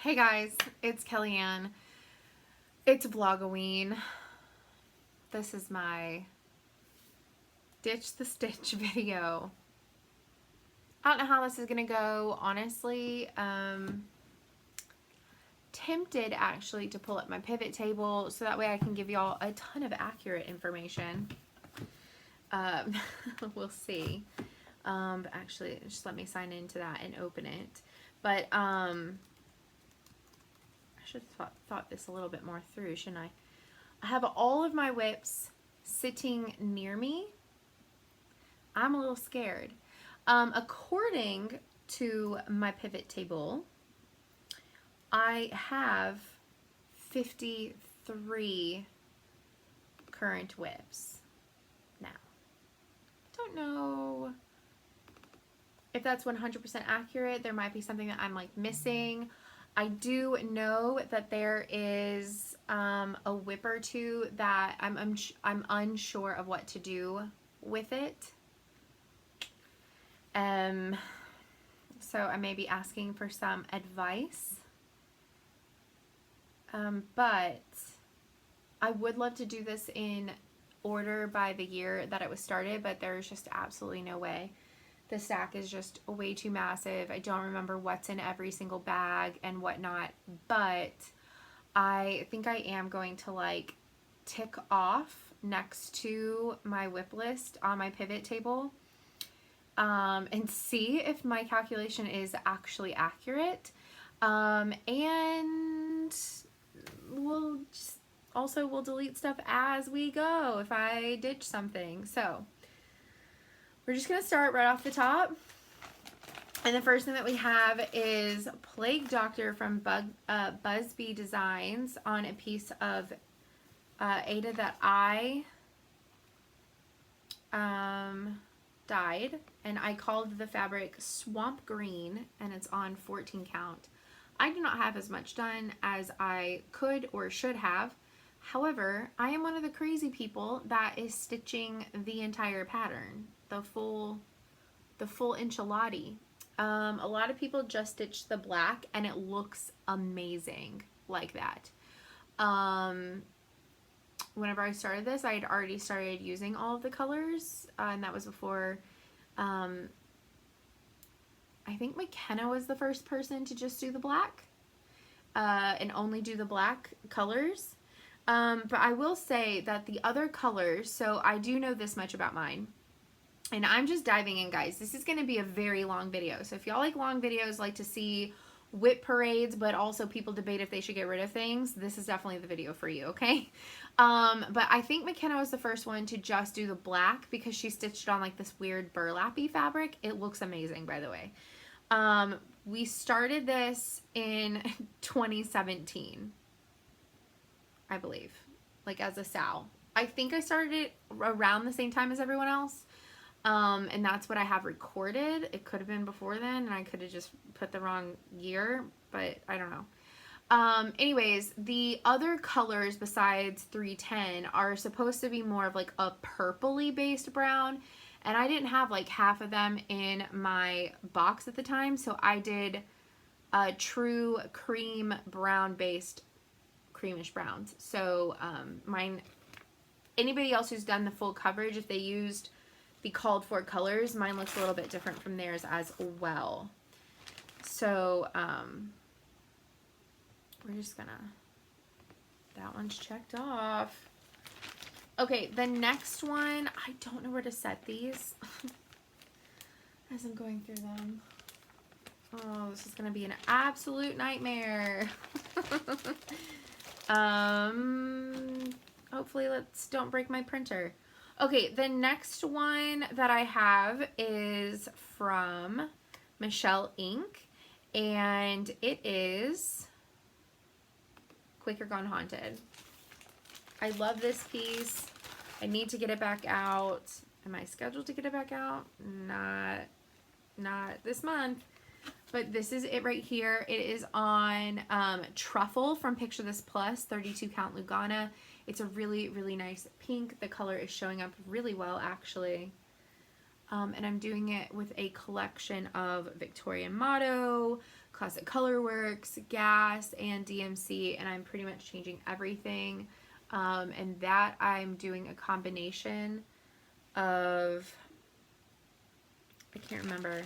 Hey guys, it's Kellyanne. It's Vlog-O-Ween. This is my Ditch the Stitch video. I don't know how this is gonna go, honestly. Tempted actually to pull up my pivot table so that way I can give y'all a ton of accurate information. We'll see. But actually, just let me sign into that and open it. But I should have thought this a little bit more through, shouldn't I? I have all of my WIPs sitting near me. I'm a little scared. According to my pivot table, I have 53 current WIPs. Now, I don't know if that's 100% accurate. There might be something that I'm like missing. I do know that there is a WIP or two that I'm unsure of what to do with it. So I may be asking for some advice. But I would love to do this in order by the year that it was started, but there's just absolutely no way. The stack is just way too massive. I don't remember what's in every single bag and whatnot, but I think I am going to like tick off next to my WIP list on my pivot table and see if my calculation is actually accurate. And we'll delete stuff as we go if I ditch something. So we're just going to start right off the top. And the first thing that we have is Plague Doctor from Busby Designs on a piece of Ada that I dyed. And I called the fabric Swamp Green, and it's on 14 count. I do not have as much done as I could or should have. However, I am one of the crazy people that is stitching the entire pattern, the full enchilada. A lot of people just stitch the black and it looks amazing like that. Whenever I started this, I had already started using all of the colors, and that was before, I think McKenna was the first person to just do the black, and only do the black colors. But I will say that the other colors, so I do know this much about mine, and I'm just diving in, guys. This is going to be a very long video, so if y'all like long videos, like to see WIP parades, but also people debate if they should get rid of things, this is definitely the video for you, okay? But I think McKenna was the first one to just do the black because she stitched on like this weird burlappy fabric. It looks amazing, by the way. We started this in 2017, I believe, like as a SAL. I think I started it around the same time as everyone else. And that's what I have recorded. It could have been before then, and I could have just put the wrong year, but I don't know. Anyways, the other colors besides 310 are supposed to be more of like a purpley based brown, and I didn't have like half of them in my box at the time, so I did a true cream brown based creamish browns. So mine, anybody else who's done the full coverage, if they used the called for colors, mine looks a little bit different from theirs as well. So we're just gonna, that one's checked off. Okay, the next one, I don't know where to set these as I'm going through them. Oh, this is gonna be an absolute nightmare. Hopefully don't break my printer. Okay, the next one that I have is from Michelle Inc. And it is Quaker Gone Haunted. I love this piece. I need to get it back out. Am I scheduled to get it back out? Not this month. But this is it right here. It is on Truffle from Picture This Plus, 32 count Lugana. It's a really, really nice pink. The color is showing up really well, actually. And I'm doing it with a collection of Victorian Motto, Classic Colorworks, Gas, and DMC, and I'm pretty much changing everything. And that I'm doing a combination of, I can't remember.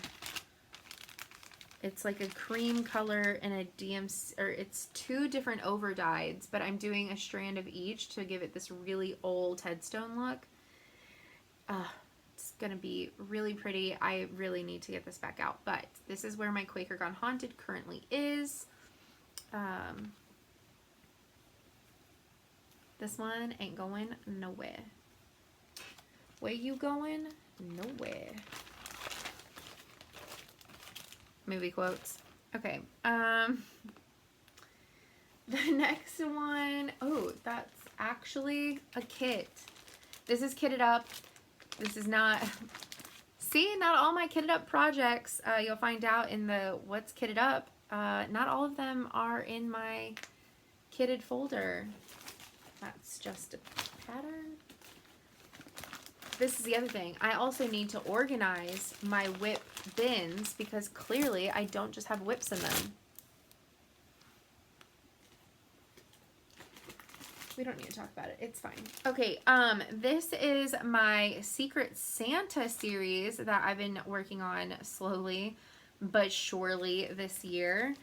It's like a cream color and a DMC, or it's 2 different over dyes, but I'm doing a strand of each to give it this really old headstone look. It's gonna be really pretty. I really need to get this back out, but this is where my Quaker Gone Haunted currently is. This one ain't going nowhere. Where you going? Nowhere. Movie quotes. Okay. The next one, oh, that's actually a kit. This is kitted up. This is not, see, not all my kitted up projects, you'll find out in the what's kitted up, not all of them are in my kitted folder. That's just a pattern. This is the other thing. I also need to organize my WIP bins because clearly I don't just have WIPs in them. We don't need to talk about it. It's fine. Okay, this is my Secret Santa series that I've been working on slowly but surely this year.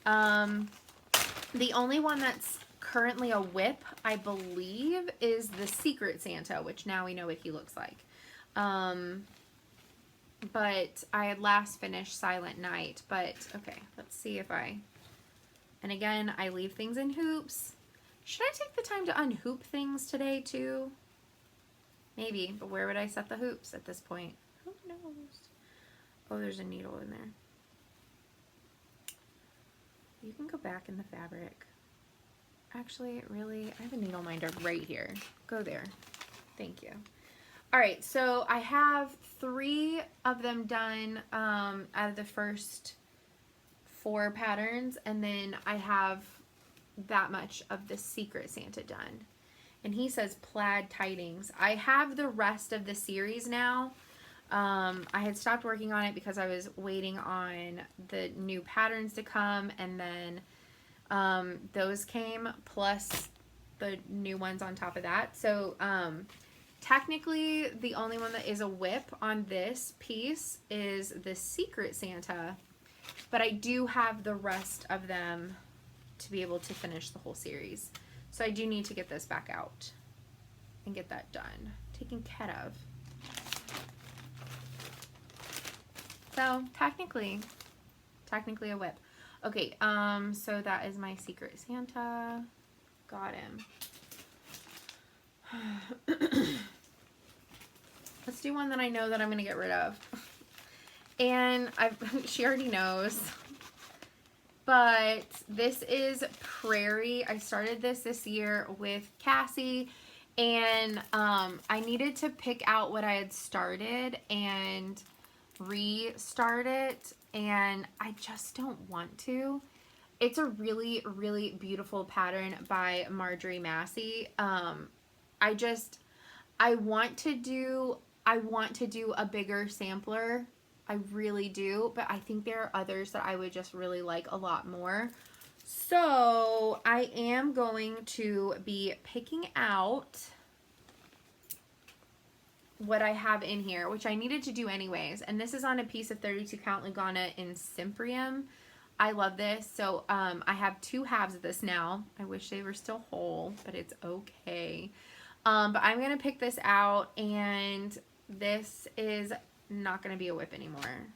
The only one that's currently a WIP, I believe, is the Secret Santa, which now we know what he looks like. But I had last finished Silent Night, but okay, let's see if and again, I leave things in hoops. Should I take the time to unhoop things today too? Maybe, but where would I set the hoops at this point? Who knows? Oh, there's a needle in there. You can go back in the fabric. Actually, really, I have a needle minder right here. Go there. Thank you. All right, so I have 3 of them done out of the first 4 patterns, and then I have that much of the Secret Santa done. And he says plaid tidings. I have the rest of the series now. I had stopped working on it because I was waiting on the new patterns to come, and then those came plus the new ones on top of that. So technically the only one that is a WIP on this piece is the Secret Santa, but I do have the rest of them to be able to finish the whole series. So I do need to get this back out and get that done, taken care of. So technically a WIP. Okay, so that is my Secret Santa. Got him. Let's do one that I know that I'm gonna get rid of. And she already knows. But this is Prairie. I started this year with Cassie, and I needed to pick out what I had started and restart it, and I just don't want to. It's a really, really beautiful pattern by Marjorie Massey. I want to do a bigger sampler. I really do, but I think there are others that I would just really like a lot more. So I am going to be picking out what I have in here, which I needed to do anyways. And this is on a piece of 32 count Lugana in Simprium. I love this. So I have 2 halves of this now. I wish they were still whole, but it's okay. But I'm going to pick this out, and this is not going to be a WIP anymore.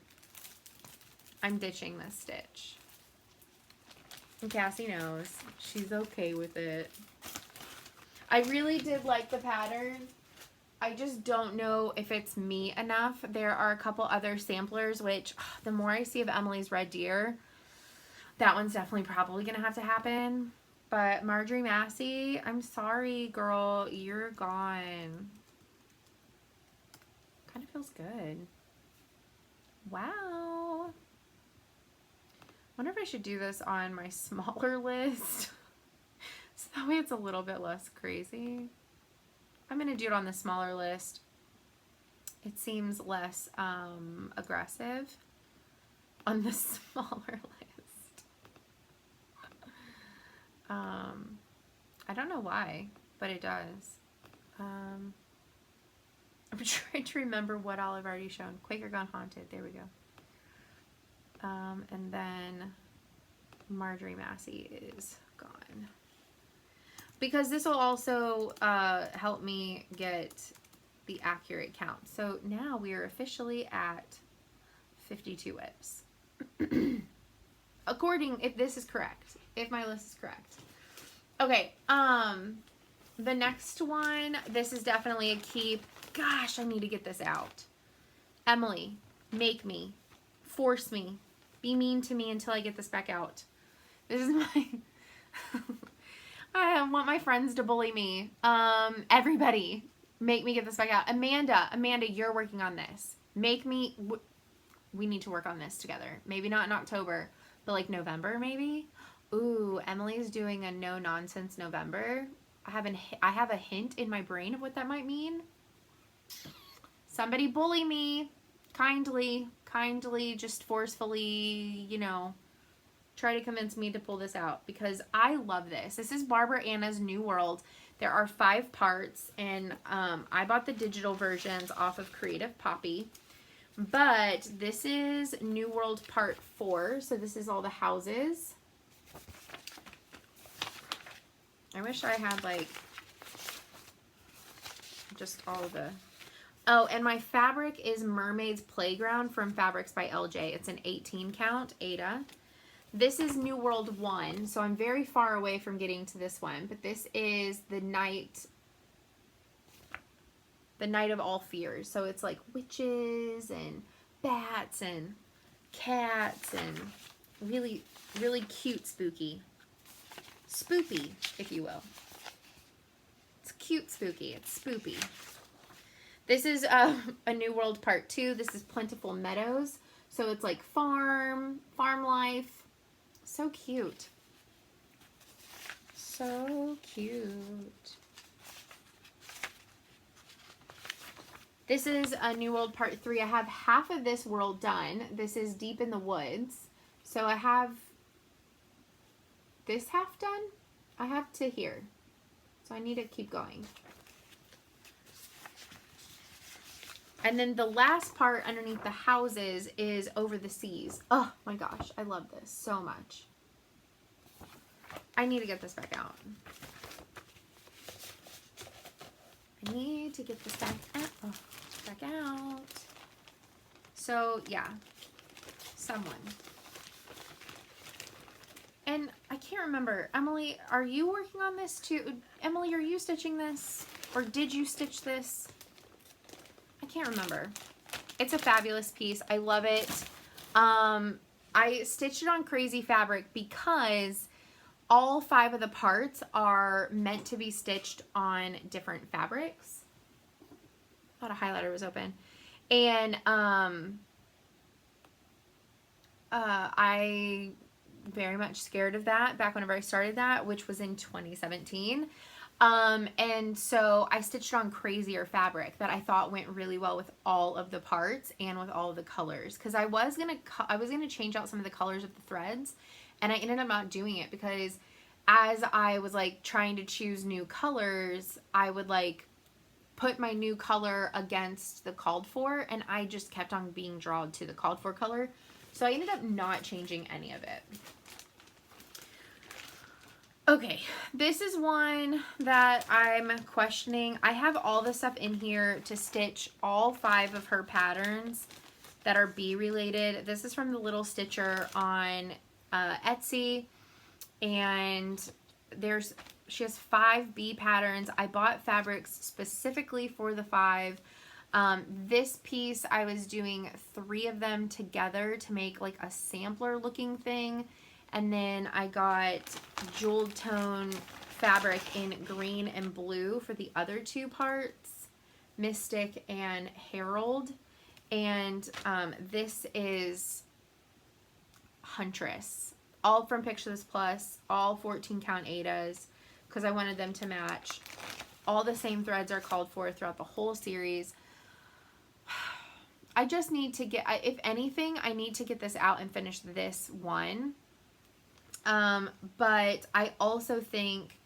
I'm ditching this stitch. And Cassie knows. She's okay with it. I really did like the pattern. I just don't know if it's me enough. There are a couple other samplers, which the more I see of Emily's Red Deer, that one's definitely probably going to have to happen. But Marjorie Massey, I'm sorry, girl. You're gone. Kind of feels good. Wow. Wonder if I should do this on my smaller list. So that way it's a little bit less crazy. I'm going to do it on the smaller list. It seems less aggressive on the smaller list. I don't know why, but it does. I'm trying to remember what all I've already shown. Quaker Gone Haunted. There we go. And then Marjorie Massey is gone. Because this will also help me get the accurate count. So now we are officially at 52 WIPs. According, if this is correct, if my list is correct. Okay, the next one, this is definitely a keep. Gosh, I need to get this out. Emily, make me, force me, be mean to me until I get this back out. This is my, I want my friends to bully me. Everybody, make me get this back out. Amanda, you're working on this. Make me, we need to work on this together. Maybe not in October, but like November maybe. Ooh, Emily's doing a no nonsense November. I have a hint in my brain of what that might mean. Somebody bully me, kindly, just forcefully, you know, try to convince me to pull this out because I love this. This is Barbara Anna's New World. There are 5 parts, and I bought the digital versions off of Creative Poppy. But this is New World Part 4, so this is all the houses. I wish I had, like, just all the... Oh, and my fabric is Mermaid's Playground from Fabrics by LJ. It's an 18 count, Ada. This is New World 1, so I'm very far away from getting to this one. But this is the night of all fears. So it's like witches and bats and cats and really, really cute spooky. Spoopy, if you will. It's cute spooky. It's spoopy. This is a New World Part 2. This is Plentiful Meadows. So it's like farm life. So cute. So cute. This is a New World Part 3. I have half of this world done. This is Deep in the Woods. So I have this half done. I have to here. So I need to keep going. And then the last part underneath the houses is Over the Seas. Oh my gosh, I love this so much. I need to get this back out. I need to get this back out. Oh, back out. So yeah, someone. And I can't remember. Emily, are you working on this too? Emily, are you stitching this? Or did you stitch this? I can't remember. It's a fabulous piece. I love it. I stitched it on Crazy Fabric because all 5 of the parts are meant to be stitched on different fabrics. I thought a highlighter was open. And I very much scared of that back whenever I started that, which was in 2017. And so I stitched on crazier fabric that I thought went really well with all of the parts and with all of the colors. Cause I was gonna change out some of the colors of the threads, and I ended up not doing it because as I was like trying to choose new colors, I would like put my new color against the called for, and I just kept on being drawn to the called for color. So I ended up not changing any of it. Okay, this is one that I'm questioning. I have all the stuff in here to stitch all 5 of her patterns that are bee related. This is from the Little Stitcher on Etsy, and she has 5 bee patterns. I bought fabrics specifically for the 5. This piece, I was doing 3 of them together to make like a sampler looking thing. And then I got jeweled tone fabric in green and blue for the other 2 parts, Mystic and Herald. And this is Huntress, all from Picture This Plus, all 14 count Adas, because I wanted them to match. All the same threads are called for throughout the whole series. I just need to get, if anything, I need to get this out and finish this one. But I also think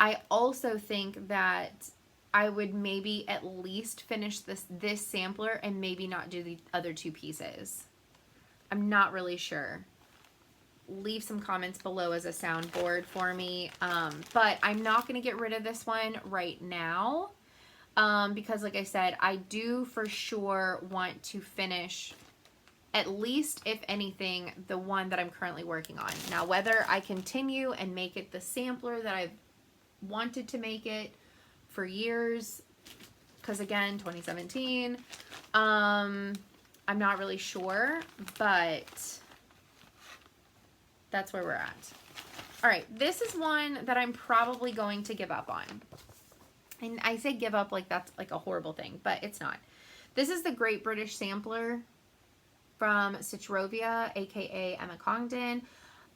I also think that I would maybe at least finish this sampler and maybe not do the other two pieces. I'm not really sure. Leave some comments below as a soundboard for me. But I'm not going to get rid of this one right now. Because like I said, I do for sure want to finish at least, if anything, the one that I'm currently working on. Now, whether I continue and make it the sampler that I've wanted to make it for years, because again, 2017, I'm not really sure, but that's where we're at. All right, this is one that I'm probably going to give up on. And I say give up like that's like a horrible thing, but it's not. This is the Great British Sampler from Stitch Rovia, aka Emma Congdon.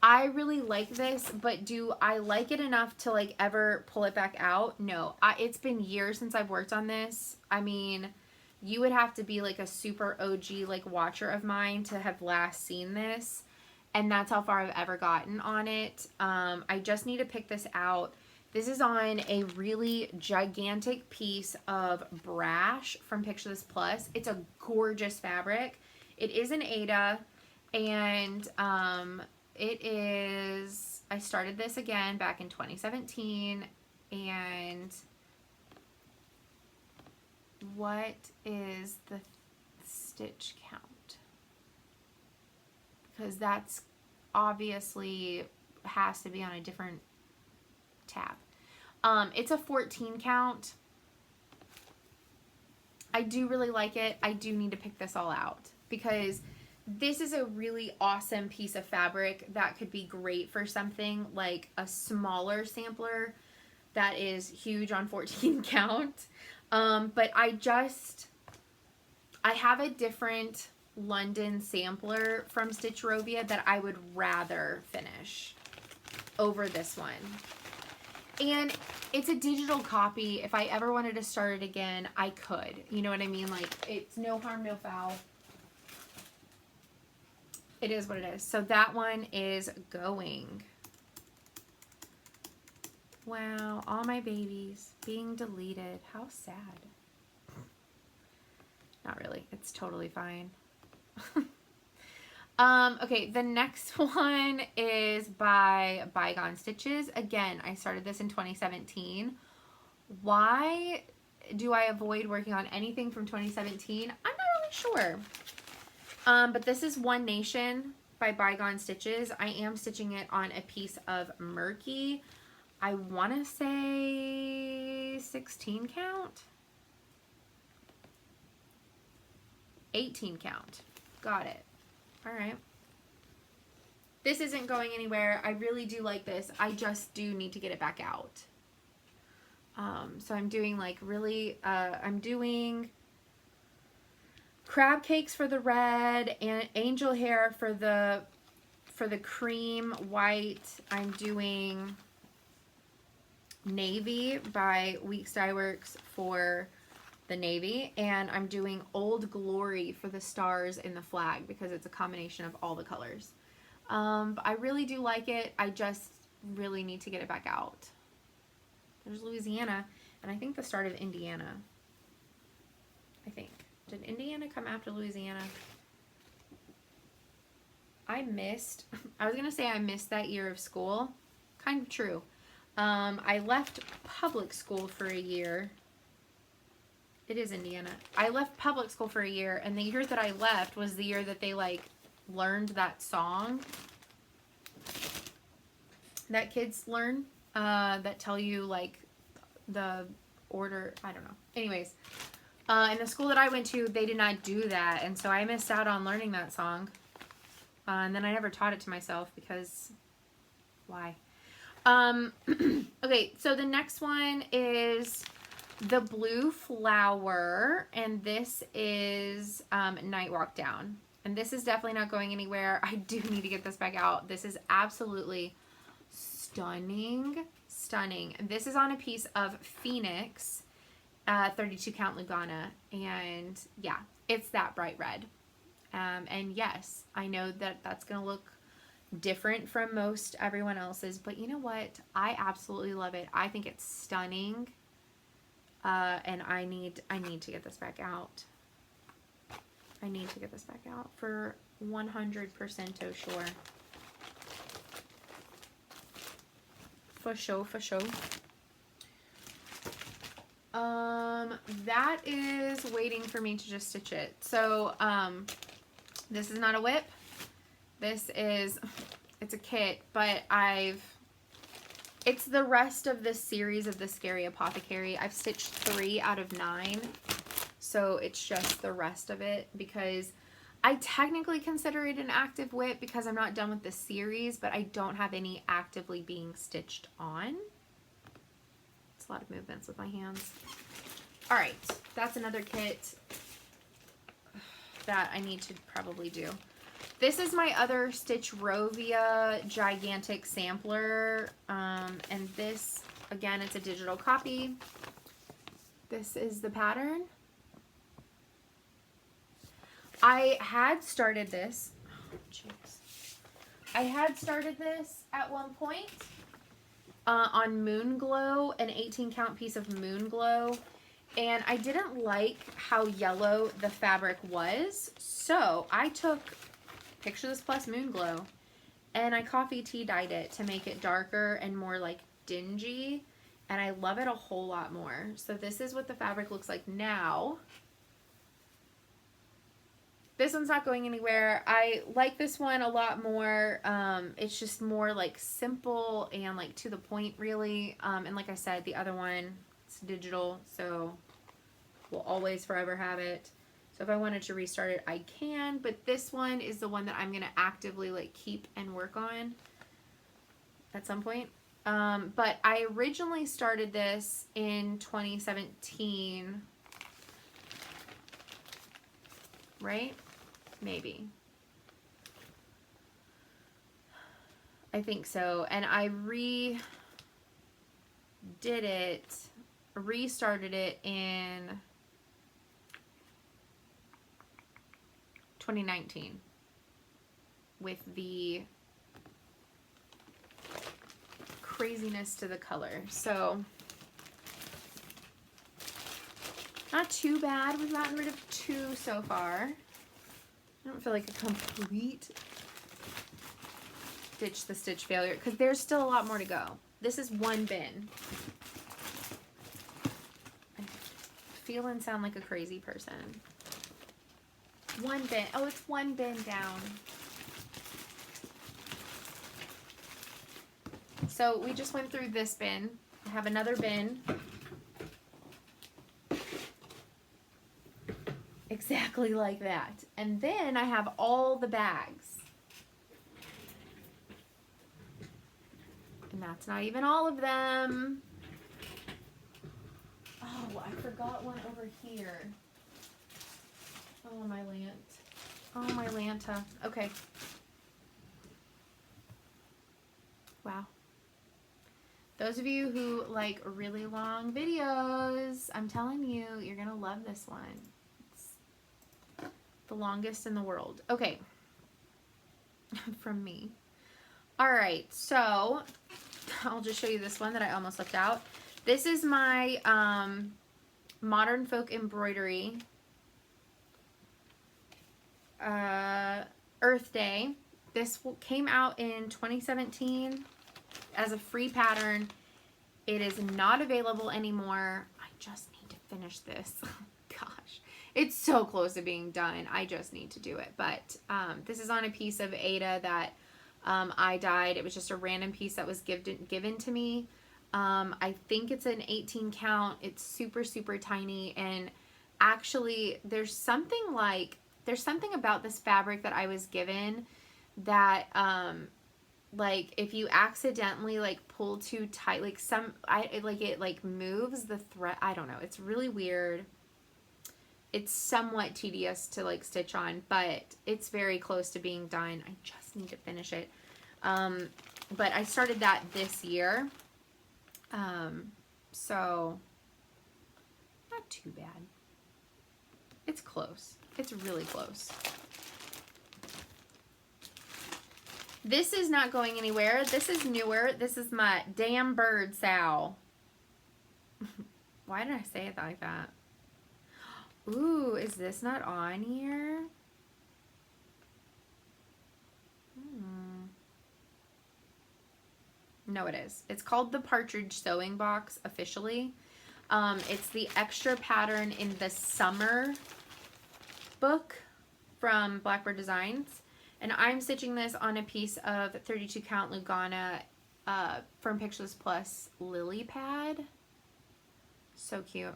I really like this, but do I like it enough to like ever pull it back out? No. It's been years since I've worked on this. I mean, you would have to be like a super OG like watcher of mine to have last seen this, and that's how far I've ever gotten on it. I just need to pick this out. This is on a really gigantic piece of brash from Picture This Plus. It's a gorgeous fabric. It is an Aida, and it is, I started this again back in 2017, and what is the stitch count? Because that's obviously has to be on a different tab. It's a 14 count. I do really like it. I do need to pick this all out because this is a really awesome piece of fabric that could be great for something like a smaller sampler that is huge on 14 count. But I have a different London sampler from Stitch Rovia that I would rather finish over this one. And it's a digital copy. If I ever wanted to start it again, I could. You know what I mean? Like, it's no harm, no foul. It is what it is. So that one is going. Wow, all my babies being deleted. How sad. Not really. It's totally fine. Okay, the next one is by Bygone Stitches. Again, I started this in 2017. Why do I avoid working on anything from 2017? I'm not really sure. But this is One Nation by Bygone Stitches. I am stitching it on a piece of Murky. I want to say 16 count. 18 count. Got it. All right. This isn't going anywhere. I really do like this. I just do need to get it back out. So I'm doing like really, I'm doing crab cakes for the red and angel hair for the cream white. I'm doing navy by Weeks Dye Works for the navy, and I'm doing Old Glory for the stars in the flag because it's a combination of all the colors. I really do like it. I just really need to get it back out. There's Louisiana, and I think the start of Indiana. I think. Did Indiana come after Louisiana? I was going to say I missed that year of school. Kind of true. I left public school for a year. It is Indiana. I left public school for a year, and the year that I left was the year that they, like, learned that song that kids learn, that tell you, like, the order. I don't know. Anyways, in the school that I went to, they did not do that, and so I missed out on learning that song. And then I never taught it to myself because why? Okay, so the next one is the Blue Flower, and this is Night Walk Down. And this is definitely not going anywhere. I do need to get this back out. This is absolutely stunning. Stunning. This is on a piece of Phoenix, 32 count Lugana, and yeah, it's that bright red. And yes, I know that that's going to look different from most everyone else's, but you know what? I absolutely love it. I think it's stunning. And I need to get this back out. I need to get this back out for 100% sure. For sure, for sure. That is waiting for me to just stitch it. So, this is not a WIP. This is, it's a kit, but it's the rest of this series of the Scary Apothecary. I've stitched 3 out of 9. So it's just the rest of it because I technically consider it an active WIP because I'm not done with the series, but I don't have any actively being stitched on. It's a lot of movements with my hands. All right, that's another kit that I need to probably do. This is my other Stitch Rovia gigantic sampler, and this, again, it's a digital copy. This is the pattern. I had started this, I had started this at one point on Moon Glow, an 18 count piece of Moon Glow, and I didn't like how yellow the fabric was, so I took Picture This Plus Moon Glow and I coffee tea dyed it to make it darker and more like dingy, and I love it a whole lot more. So this is what the fabric looks like now. This one's not going anywhere. I like this one a lot more. It's just more like simple and like to the point really. And like I said, the other one, it's digital, so we'll always forever have it. So if I wanted to restart it, I can, but this one is the one that I'm gonna actively like keep and work on at some point. But I originally started this in 2017, right? Maybe. I think so. And I restarted it in 2019 with the craziness to the color. So not too bad. We've gotten rid of 2 so far. I don't feel like a complete ditch the stitch failure because there's still a lot more to go. This is 1 bin. I feel and sound like a crazy person. 1 bin. Oh, it's 1 bin down. So we just went through this bin. I have another bin. Exactly like that. And then I have all the bags. And that's not even all of them. Oh, I forgot one over here. Oh, my lant. Oh, my Lanta. Okay. Wow. Those of you who like really long videos, I'm telling you, you're going to love this one. It's the longest in the world. Okay. From me. All right. So I'll just show you this one that I almost left out. This is my Modern Folk Embroidery Earth Day. This came out in 2017 as a free pattern. It is not available anymore. I just need to finish this. Gosh, it's so close to being done. I just need to do it. But this is on a piece of Ada that I dyed. It was just a random piece that was given to me. I think it's an 18 count. It's super, super tiny. And actually, there's something about this fabric that I was given that, like, if you accidentally, like, pull too tight, like, it moves the thread. I don't know. It's really weird. It's somewhat tedious to, like, stitch on, but it's very close to being done. I just need to finish it. But I started that this year. So not too bad. It's close. It's really close. This is not going anywhere. This is newer. This is my Damn Bird Sow. Why did I say it like that? Ooh, is this not on here? No, it is. It's called the Partridge Sewing Box officially. It's the extra pattern in the summer book from Blackbird Designs. And I'm stitching this on a piece of 32 count Lugana from Pictures Plus lily pad. So cute.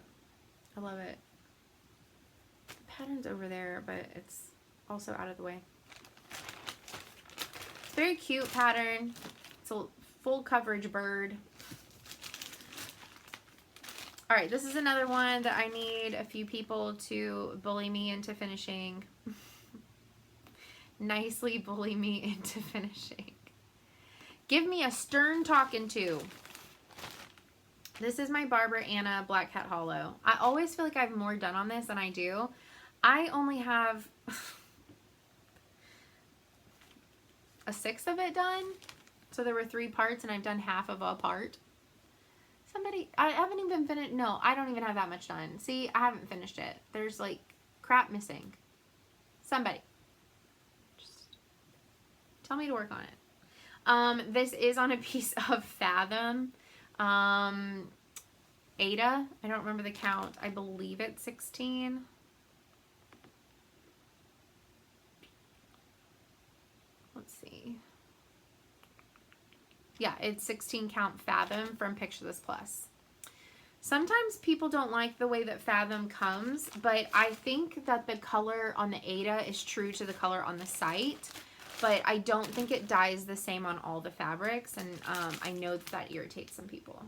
I love it. The pattern's over there, but it's also out of the way. It's a very cute pattern. It's a full coverage bird. All right, this is another one that I need a few people to bully me into finishing. Nicely bully me into finishing. Give me a stern talking to. This is my Barbara Anna Black Cat Hollow. I always feel like I have more done on this than I do. I only have a sixth of it done. So there were 3 parts and I've done half of a part. I haven't even finished. No, I don't even have that much done. See, I haven't finished it. There's like crap missing. Somebody. Just tell me to work on it. This is on a piece of Fathom. Ada. I don't remember the count. I believe it's 16. Let's see. Yeah, it's 16 count Fathom from Picture This Plus. Sometimes people don't like the way that Fathom comes, but I think that the color on the Ada is true to the color on the site, but I don't think it dyes the same on all the fabrics, and I know that irritates some people.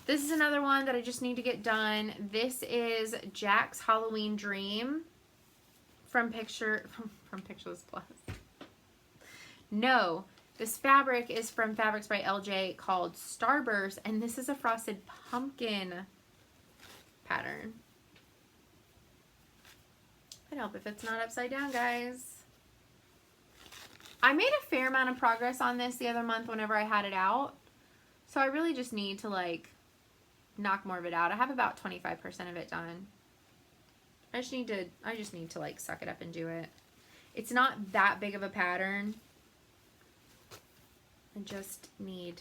This is another one that I just need to get done. This is Jack's Halloween Dream from Picture This Plus. No, this fabric is from Fabrics by LJ called Starburst, and this is a frosted pumpkin pattern. I'd help if it's not upside down, guys. I made a fair amount of progress on this the other month whenever I had it out, so I really just need to like knock more of it out. I have about 25% of it done. I just need to like suck it up and do it. It's not that big of a pattern. I just need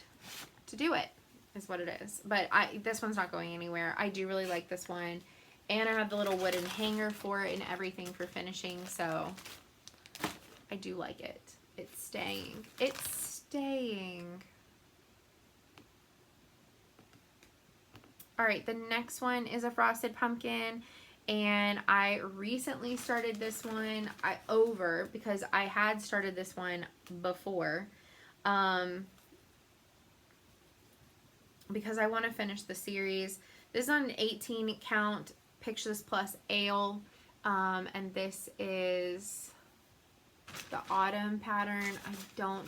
to do it, is what it is. But this one's not going anywhere. I do really like this one. And I have the little wooden hanger for it and everything for finishing, so I do like it. It's staying. It's staying. All right, the next one is a frosted pumpkin. And I recently started this one over because I had started this one before. Because I want to finish the series. This is on an 18 count Picture This Plus Ale, and this is the autumn pattern. I don't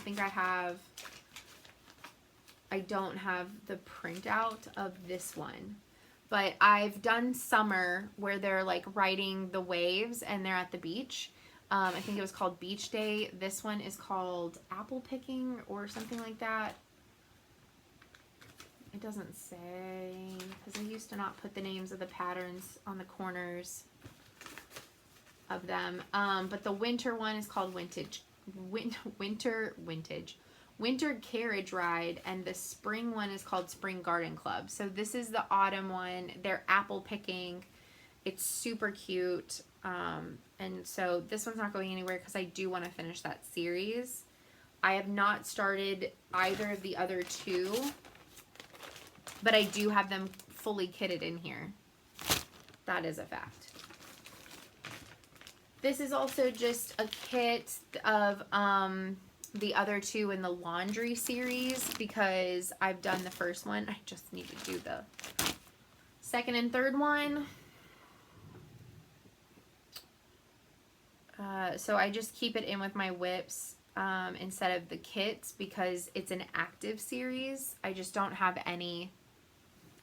have the printout of this one, but I've done summer where they're like riding the waves and they're at the beach. I think it was called Beach Day. This one is called Apple Picking or something like that. It doesn't say, because I used to not put the names of the patterns on the corners of them. But the winter one is called Winter Carriage Ride, and the spring one is called Spring Garden Club. So this is the autumn one. They're apple picking. It's super cute. And so this one's not going anywhere because I do want to finish that series. I have not started either of the other 2, but I do have them fully kitted in here. That is a fact. This is also just a kit of the other 2 in the laundry series because I've done the first one. I just need to do the second and third one. So I just keep it in with my WIPs instead of the kits because it's an active series. I just don't have any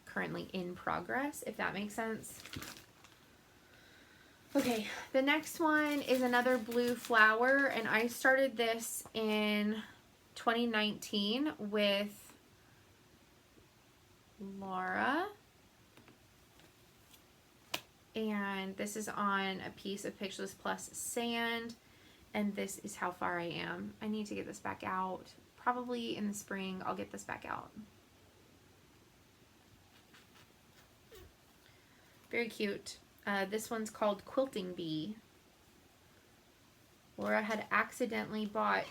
currently in progress, if that makes sense. Okay, the next one is another blue flower, and I started this in 2019 with Laura. And this is on a piece of Pictureless Plus sand, and this is how far I am. I need to get this back out. Probably in the spring, I'll get this back out. Very cute. This one's called Quilting Bee. Laura had accidentally bought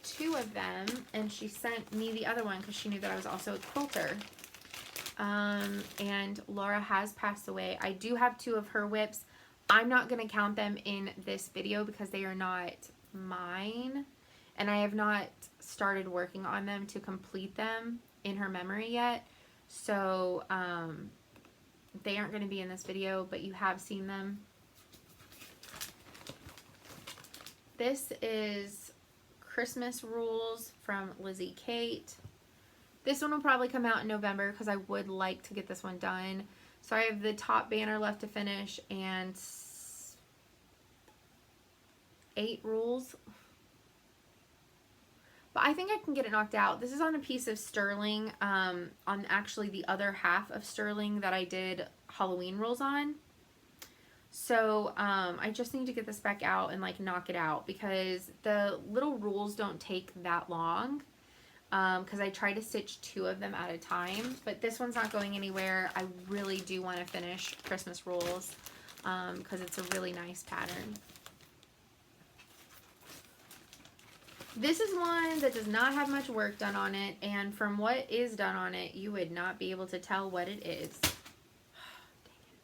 2 of them, and she sent me the other one because she knew that I was also a quilter. And Laura has passed away. I do have 2 of her WIPs. I'm not going to count them in this video because they are not mine, and I have not started working on them to complete them in her memory yet. So, they aren't going to be in this video, but you have seen them. This is Christmas Rules from Lizzie Kate. This one will probably come out in November because I would like to get this one done. So I have the top banner left to finish and 8 rules. But I think I can get it knocked out. This is on a piece of sterling, on actually the other half of sterling that I did Halloween rules on. So I just need to get this back out and like knock it out because the little rules don't take that long. Because I try to stitch 2 of them at a time, but this one's not going anywhere. I really do want to finish Christmas Rules because it's a really nice pattern. This is one that does not have much work done on it, and from what is done on it, you would not be able to tell what it is. Dang it.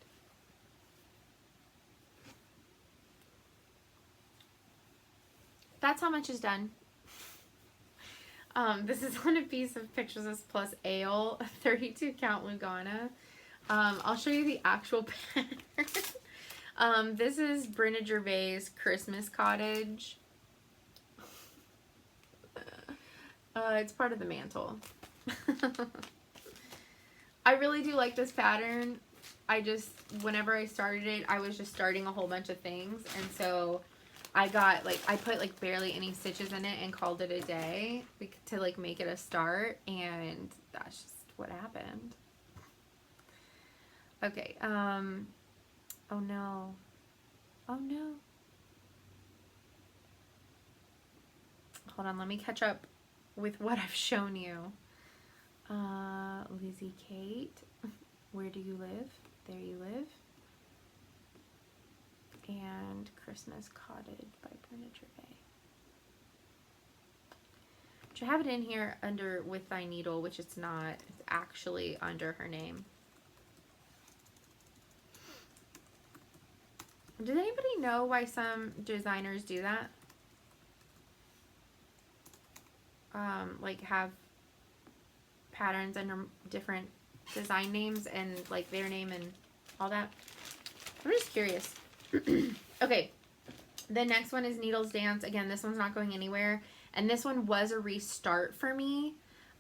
That's how much is done. This is on a piece of Pictureless Plus Ale, 32 count Lugana. I'll show you the actual pattern. This is Brenda Gervais' Christmas Cottage. It's part of the mantle. I really do like this pattern. Whenever I started it, I was just starting a whole bunch of things, and so I put like barely any stitches in it and called it a day to like make it a start, and that's just what happened. Okay, oh no. Oh no. Hold on, let me catch up with what I've shown you. Lizzie Kate, Where Do You Live? There You Live. And Christmas Cottage by Brenda Gervais. Which I have it in here under With Thy Needle, which it's not. It's actually under her name. Does anybody know why some designers do that? Like have patterns under different design names and like their name and all that. I'm just curious. Okay, the next one is Needles Dance. Again, this one's not going anywhere, and this one was a restart for me.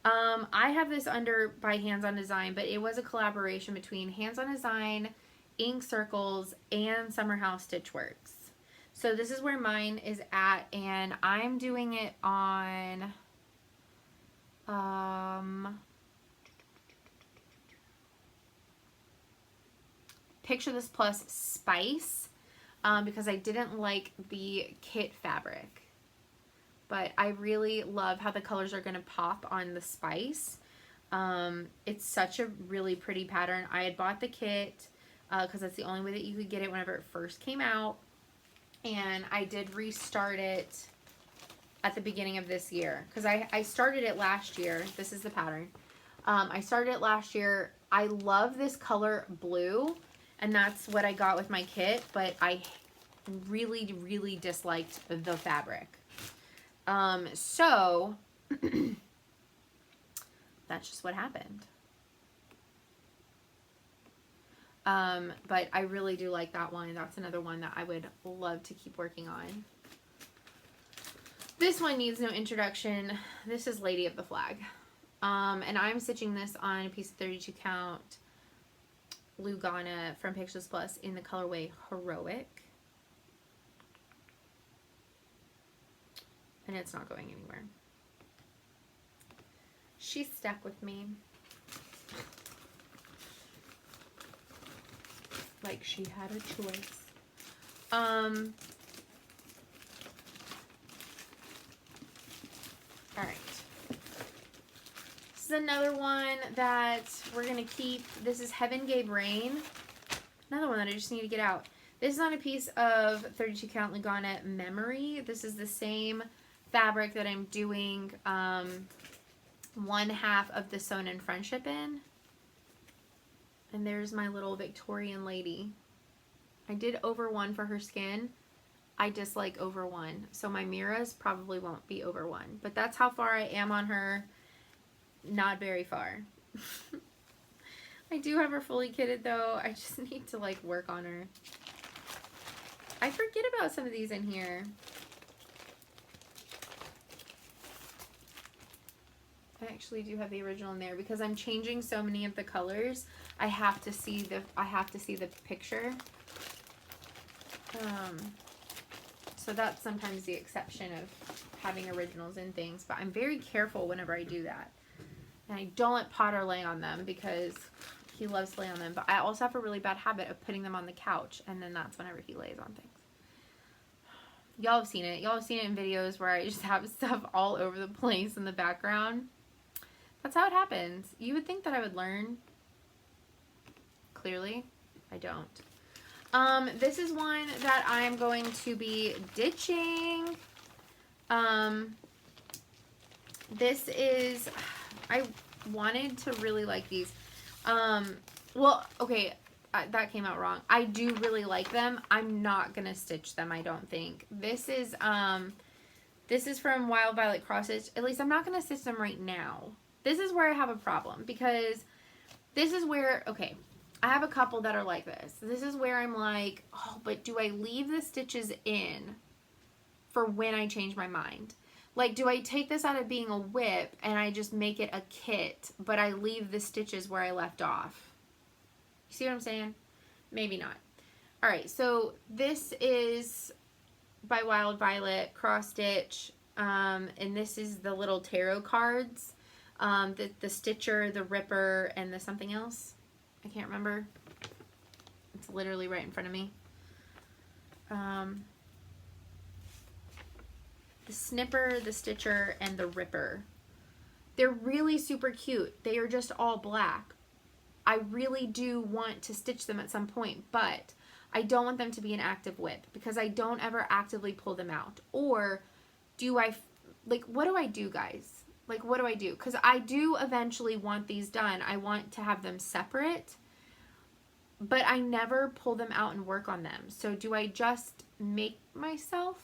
I have this under by Hands On Design, but it was a collaboration between Hands On Design, Ink Circles, and Summer House Stitchworks. So this is where mine is at, and I'm doing it on Pictureless Plus Spice, because I didn't like the kit fabric, but I really love how the colors are going to pop on the Spice. It's such a really pretty pattern. I had bought the kit because that's the only way that you could get it whenever it first came out, and I did restart it at the beginning of this year because I started it last year. This is the pattern. I started it last year. I love this color blue, and that's what I got with my kit, but I really, really disliked the fabric. So that's just what happened. But I really do like that one. That's another one that I would love to keep working on. This one needs no introduction. This is Lady of the Flag. And I'm stitching this on a piece of 32 count Lugana from Pictureless Plus in the colorway Heroic. and it's not going anywhere. She's stuck with me. Like she had a choice. Alright. This is another one that we're going to keep. This is Heaven Gave Rain. Another one that I just need to get out. This is on a piece of 32 count Lugana Memory. This is the same fabric that I'm doing one half of the Sewn in Friendship in. And there's my little Victorian lady. I did over one for her skin. I dislike over one. So my Mira's probably won't be over one. But that's how far I am on her. Not very far. I do have her fully kitted though. I just need to like work on her. I forget about some of these in here. I actually do have the original in there because I'm changing so many of the colors. I have to see the picture. So that's sometimes the exception of having originals in things, but I'm very careful whenever I do that. And I don't let Potter lay on them because he loves to lay on them, but I also have a really bad habit of putting them on the couch, and then that's whenever he lays on things. Y'all have seen it. Y'all have seen it in videos where I just have stuff all over the place in the background. That's how it happens. You would think that I would learn. Clearly, I don't. This is one that I'm going to be ditching. This is, I wanted to really like these. Well, okay, that came out wrong. I do really like them. I'm not gonna stitch them, I don't think. This is from Wild Violet Cross Stitch. At least I'm not gonna stitch them right now. This is where I have a problem because this is where, okay, I have a couple that are like this. This is where I'm like, oh, but do I leave the stitches in for when I change my mind? Like, do I take this out of being a WIP and I just make it a kit, but I leave the stitches where I left off? You see what I'm saying? Maybe not. All right, so this is by Wild Violet Cross Stitch, and this is the little tarot cards, the Stitcher, the Ripper, and the something else. I can't remember. It's literally right in front of me. The Snipper, the Stitcher, and the Ripper. They're really super cute. They are just all black. I really do want to stitch them at some point, but I don't want them to be an active WIP because I don't ever actively pull them out. Or do I, like, what do I do, guys? Like, what do I do? Because I do eventually want these done. I want to have them separate, but I never pull them out and work on them. So do I just make myself?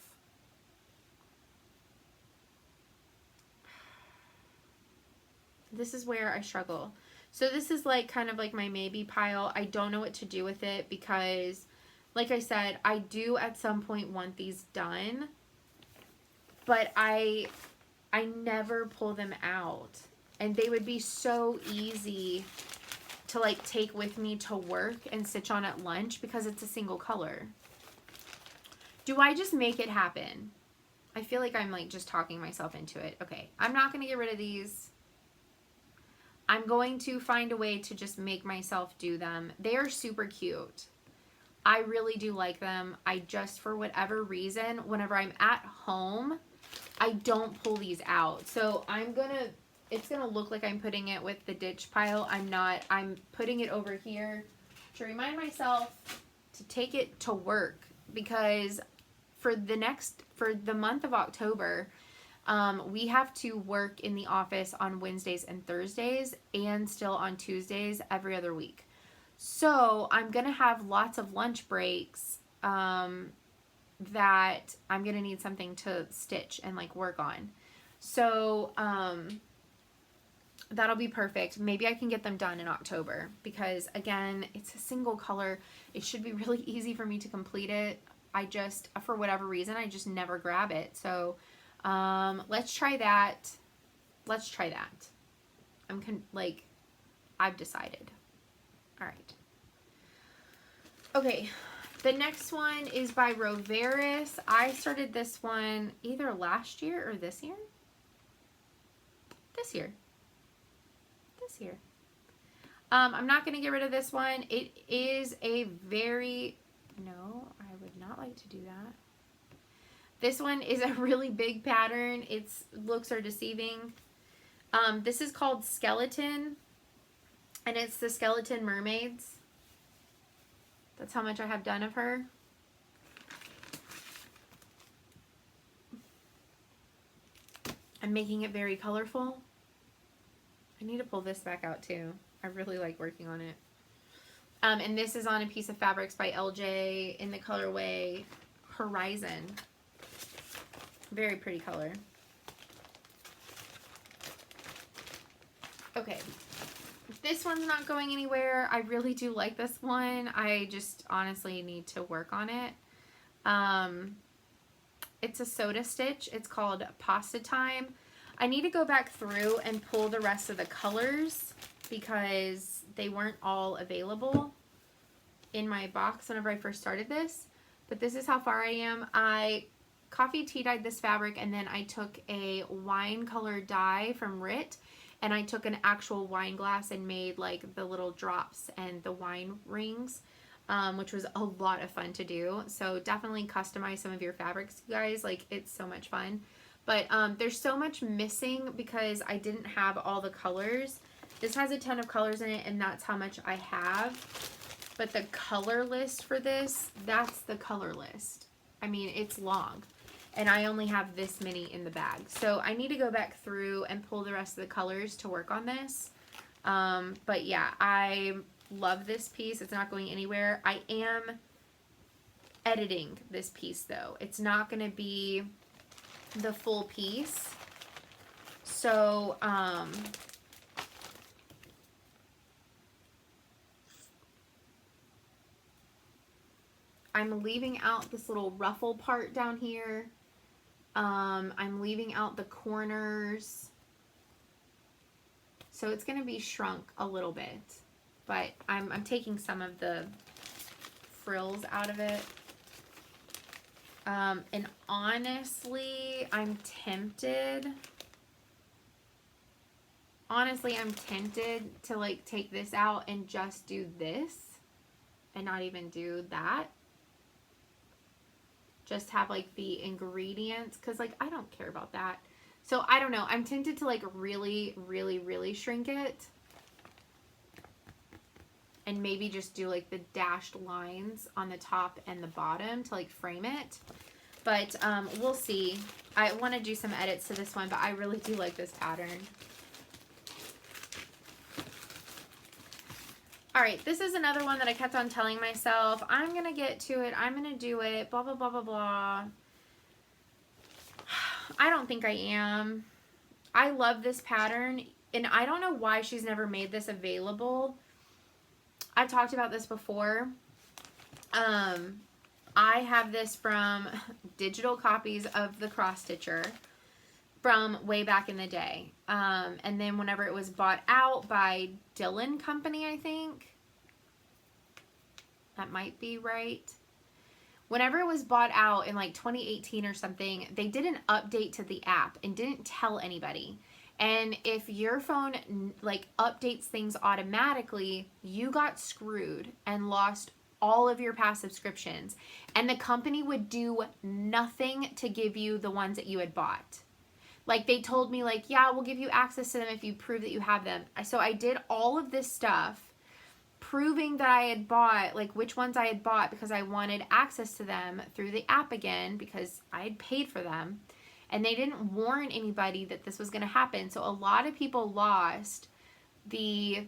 This is where I struggle. So this is like kind of like my maybe pile. I don't know what to do with it because, like I said, I do at some point want these done, but I never pull them out. And they would be so easy to like take with me to work and stitch on at lunch because it's a single color. Do I just make it happen? I feel like I'm like just talking myself into it. Okay, I'm not going to get rid of these. I'm going to find a way to just make myself do them. They are super cute. I really do like them. I just, for whatever reason, whenever I'm at home, I don't pull these out. So it's gonna look like I'm putting it with the ditch pile. I'm not. I'm putting it over here to remind myself to take it to work because for the month of October, we have to work in the office on Wednesdays and Thursdays and still on Tuesdays every other week. So I'm going to have lots of lunch breaks that I'm going to need something to stitch and like work on. So that'll be perfect. Maybe I can get them done in October because again, it's a single color. It should be really easy for me to complete it. I just, for whatever reason, I just never grab it. So let's try that. Let's try that. I've decided. All right. Okay. The next one is by Roveris. I started this one either last year or this year. This year. This year. I'm not going to get rid of this one. It is a very... No, I would not like to do that. This one is a really big pattern. Its looks are deceiving. This is called Skeleton, and it's the Skeleton Mermaids. That's how much I have done of her. I'm making it very colorful. I need to pull this back out too. I really like working on it. And this is on a piece of fabrics by LJ in the colorway Horizon. Very pretty color. Okay. This one's not going anywhere. I really do like this one. I just honestly need to work on it. It's a soda stitch. It's called Pasta Time. I need to go back through and pull the rest of the colors because they weren't all available in my box whenever I first started this. But this is how far I am. I coffee tea dyed this fabric, and then I took a wine color dye from RIT, and I took an actual wine glass and made like the little drops and the wine rings, which was a lot of fun to do. So definitely customize some of your fabrics, you guys. Like, it's so much fun. But there's so much missing because I didn't have all the colors. This has a ton of colors in it, and that's how much I have. But the color list for this, that's the color list. I mean, it's long. And I only have this many in the bag. So I need to go back through and pull the rest of the colors to work on this. But yeah, I love this piece. It's not going anywhere. I am editing this piece though. It's not going to be the full piece. So, I'm leaving out this little ruffle part down here. I'm leaving out the corners. So it's going to be shrunk a little bit, but I'm taking some of the frills out of it. And honestly, I'm tempted. Honestly, I'm tempted to like take this out and just do this and not even do that. Just have like the ingredients, because like I don't care about that. So I don't know, I'm tempted to like really shrink it and maybe just do like the dashed lines on the top and the bottom to like frame it. But we'll see. I want to do some edits to this one, but I really do like this pattern. Alright, this is another one that I kept on telling myself, I'm going to get to it, I'm going to do it, blah, blah, blah, blah, blah. I don't think I am. I love this pattern, and I don't know why she's never made this available. I've talked about this before. I have this from digital copies of the cross stitcher from way back in the day. And then whenever it was bought out by Dylan Company, I think. That might be right. Whenever it was bought out in like 2018 or something, they did an update to the app and didn't tell anybody. And if your phone like updates things automatically, you got screwed and lost all of your past subscriptions. And the company would do nothing to give you the ones that you had bought. Like, they told me, like, yeah, we'll give you access to them if you prove that you have them. So I did all of this stuff, proving that I had bought, like, which ones I had bought because I wanted access to them through the app again because I had paid for them. And they didn't warn anybody that this was going to happen. So a lot of people lost the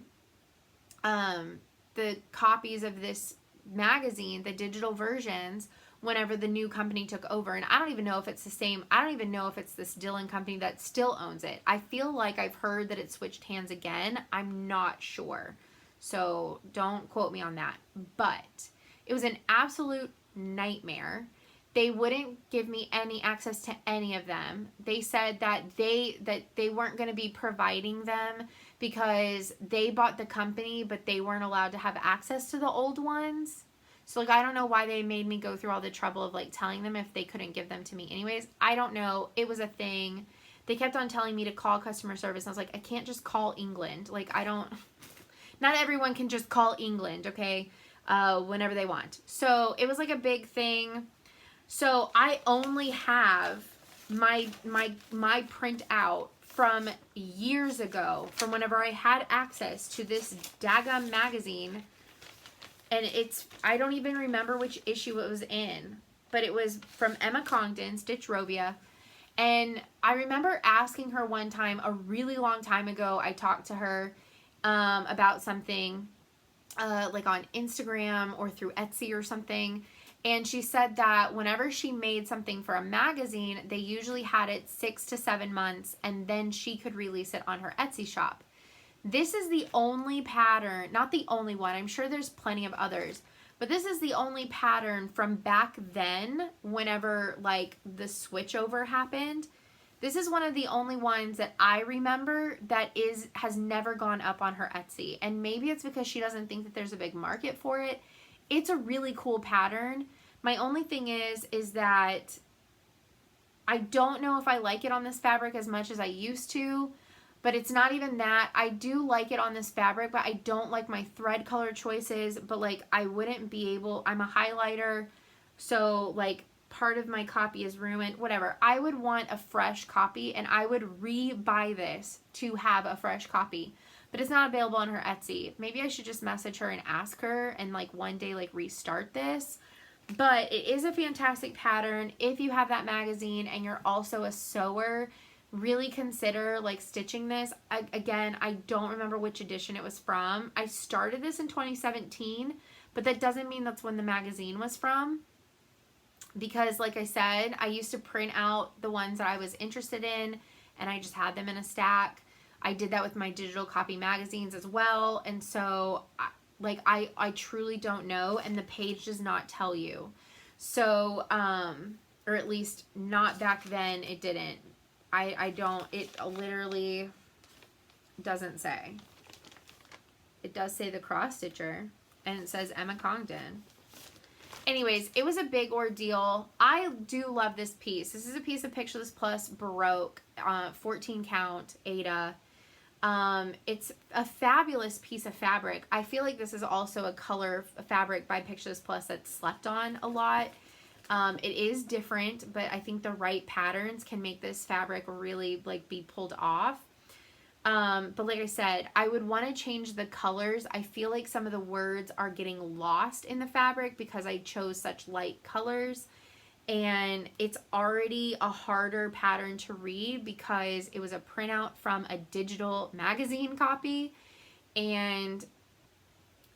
copies of this magazine, the digital versions, whenever the new company took over. And I don't even know if it's the same. I don't even know if it's this Dylan Company that still owns it. I feel like I've heard that it switched hands again. I'm not sure. So don't quote me on that. But it was an absolute nightmare. They wouldn't give me any access to any of them. They said that they weren't going to be providing them because they bought the company, but they weren't allowed to have access to the old ones. So, like, I don't know why they made me go through all the trouble of, like, telling them if they couldn't give them to me anyways. I don't know. It was a thing. They kept on telling me to call customer service. And I was like, I can't just call England. Like, I don't... Not everyone can just call England, okay? Whenever they want. So, it was, like, a big thing. So, I only have my printout from years ago, from whenever I had access to this daggum magazine. And it's, I don't even remember which issue it was in, but it was from Emma Congdon, Stitchrovia. And I remember asking her one time, a really long time ago, I talked to her about something, like on Instagram or through Etsy or something. And she said that whenever she made something for a magazine, they usually had it 6 to 7 months, and then she could release it on her Etsy shop. This is the only pattern, not the only one, I'm sure there's plenty of others, but this is the only pattern from back then, whenever, like, the switchover happened. This is one of the only ones that I remember that has never gone up on her Etsy. And maybe it's because she doesn't think that there's a big market for it. It's a really cool pattern. My only thing is that I don't know if I like it on this fabric as much as I used to. But it's not even that. I do like it on this fabric, but I don't like my thread color choices. But, like, I wouldn't be able... I'm a highlighter, so, like, part of my copy is ruined. Whatever. I would want a fresh copy, and I would re-buy this to have a fresh copy. But it's not available on her Etsy. Maybe I should just message her and ask her and, like, one day, like, restart this. But it is a fantastic pattern. If you have that magazine and you're also a sewer, really consider, like, stitching this. Again, I don't remember which edition it was from. I started this in 2017, but that doesn't mean that's when the magazine was from. Because, like I said, I used to print out the ones that I was interested in, and I just had them in a stack. I did that with my digital copy magazines as well. And so, like, I truly don't know, and the page does not tell you. So, or at least not back then, it didn't. I don't, it literally doesn't say. It does say the cross stitcher, and it says Emma Congdon. Anyways, it was a big ordeal. I do love this piece. This is a piece of Pictureless Plus Baroque, 14 count Aida. It's a fabulous piece of fabric. I feel like this is also a color fabric by Pictureless Plus that's slept on a lot. It is different, but I think the right patterns can make this fabric really, like, be pulled off. But like I said, I would want to change the colors. I feel like some of the words are getting lost in the fabric because I chose such light colors. And it's already a harder pattern to read because it was a printout from a digital magazine copy. And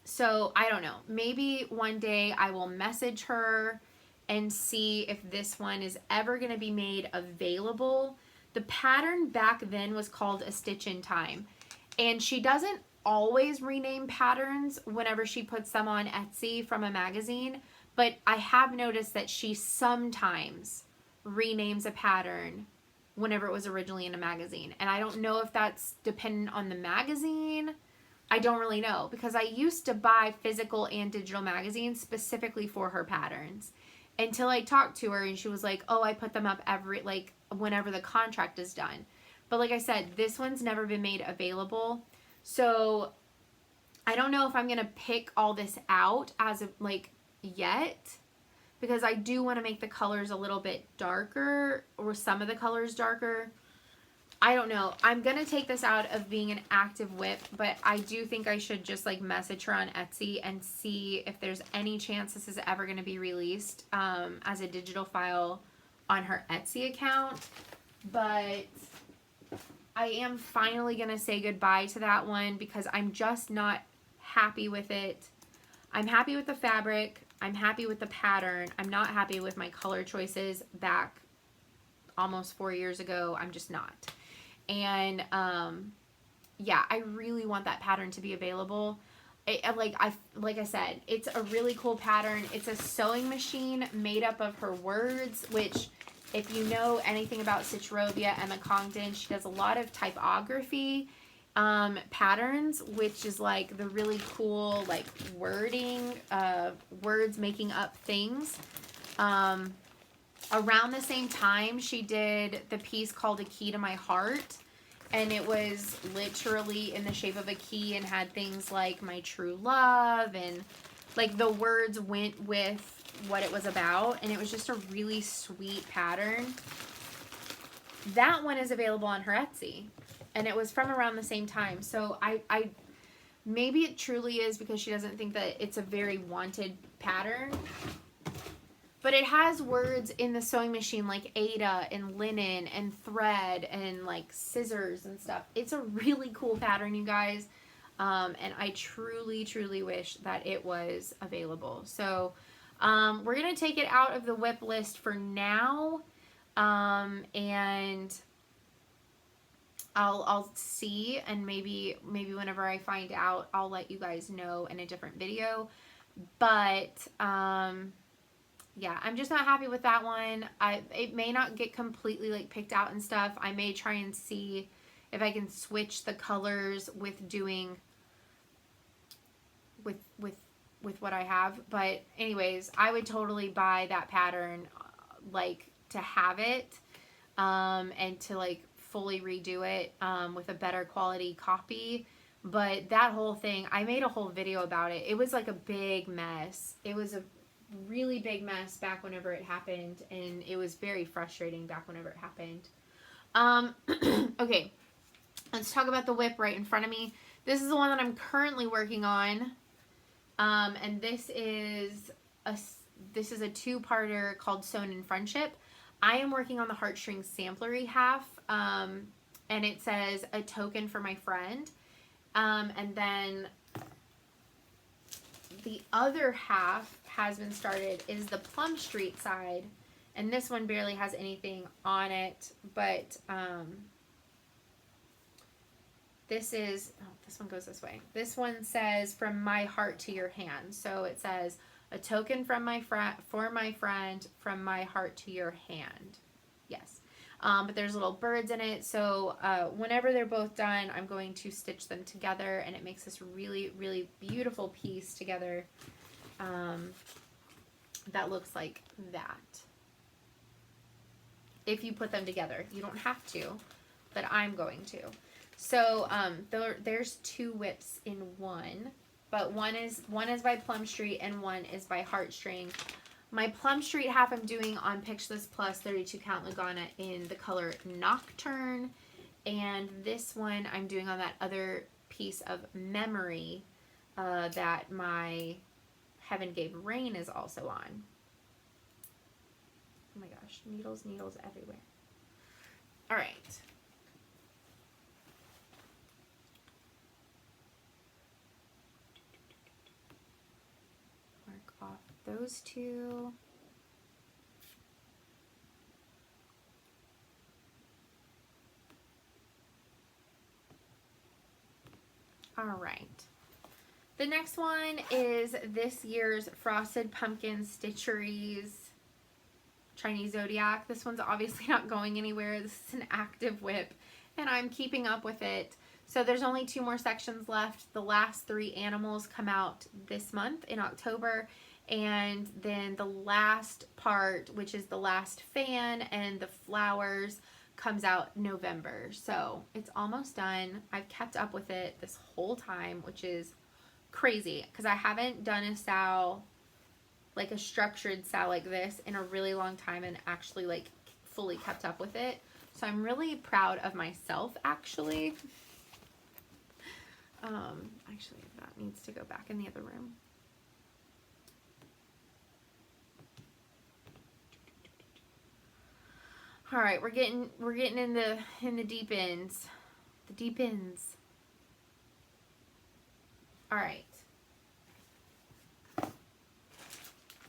so, I don't know. Maybe one day I will message her and see if this one is ever going to be made available. The pattern back then was called A Stitch in Time. And she doesn't always rename patterns whenever she puts them on Etsy from a magazine. But I have noticed that she sometimes renames a pattern whenever it was originally in a magazine. And I don't know if that's dependent on the magazine. I don't really know. Because I used to buy physical and digital magazines specifically for her patterns. Until I talked to her and she was like, oh, I put them up whenever the contract is done. But like I said, this one's never been made available. So I don't know if I'm going to pick all this out as of, like, yet. Because I do want to make the colors a little bit darker, or some of the colors darker. I don't know. I'm going to take this out of being an active WIP, but I do think I should just, like, message her on Etsy and see if there's any chance this is ever going to be released as a digital file on her Etsy account. But I am finally going to say goodbye to that one because I'm just not happy with it. I'm happy with the fabric. I'm happy with the pattern. I'm not happy with my color choices back almost 4 years ago. I'm just not. And, yeah, I really want that pattern to be available. Like I said, it's a really cool pattern. It's a sewing machine made up of her words, which, if you know anything about Stitchrovia, Emma Congdon, she does a lot of typography. patterns, which is like the really cool like wording, words making up things. Around the same time, she did the piece called A Key to My Heart, and it was literally in the shape of a key and had things like my true love, and like the words went with what it was about, and it was just a really sweet pattern. That one is available on her Etsy, and it was from around the same time. So I maybe it truly is because she doesn't think that it's a very wanted pattern. But it has words in the sewing machine like Ada and linen and thread and like scissors and stuff. It's a really cool pattern, you guys. And I truly, truly wish that it was available. So we're going to take it out of the WIP list for now. And I'll see, and maybe whenever I find out, I'll let you guys know in a different video. But yeah, I'm just not happy with that one. It may not get completely like picked out and stuff. I may try and see if I can switch the colors with doing with what I have. But anyways, I would totally buy that pattern like to have it and to like fully redo it with a better quality copy. But that whole thing, I made a whole video about it. It was like a big mess. It was a really big mess back whenever it happened, and it was very frustrating back whenever it happened. Okay, let's talk about the WIP right in front of me. This is the one that I'm currently working on, and this is a two-parter called Sewn in Friendship. I am working on the heartstring samplery half, and it says a token for my friend, and then the other half has been started is the Plum Street side, and this one barely has anything on it, but this one goes this way. This one says from my heart to your hand. So it says a token from my friend, for my friend, from my heart to your hand. Yes. But there's little birds in it. So whenever they're both done, I'm going to stitch them together, and it makes this really, really beautiful piece together that looks like that. If you put them together, you don't have to, but I'm going to. So there's two WIPs in one, but one is by Plum Street and one is by Heartstring. My Plum Street half I'm doing on Picture This Plus 32 count Lagana in the color Nocturne, and this one I'm doing on that other piece of Memory that my Heaven Gave Rain is also on. Oh my gosh, needles everywhere. All right. Mark off those two. All right. The next one is this year's Frosted Pumpkin Stitcheries Chinese Zodiac. This one's obviously not going anywhere. This is an active WIP, and I'm keeping up with it. So there's only 2 more sections left. The last 3 animals come out this month in October, and then the last part, which is the last fan and the flowers, comes out November. So it's almost done. I've kept up with it this whole time, which is crazy because I haven't done a SAL, like a structured SAL like this, in a really long time, and actually like fully kept up with it. So I'm really proud of myself, actually. Actually, that needs to go back in the other room. All right, we're getting in the deep ends. The deep ends. All right.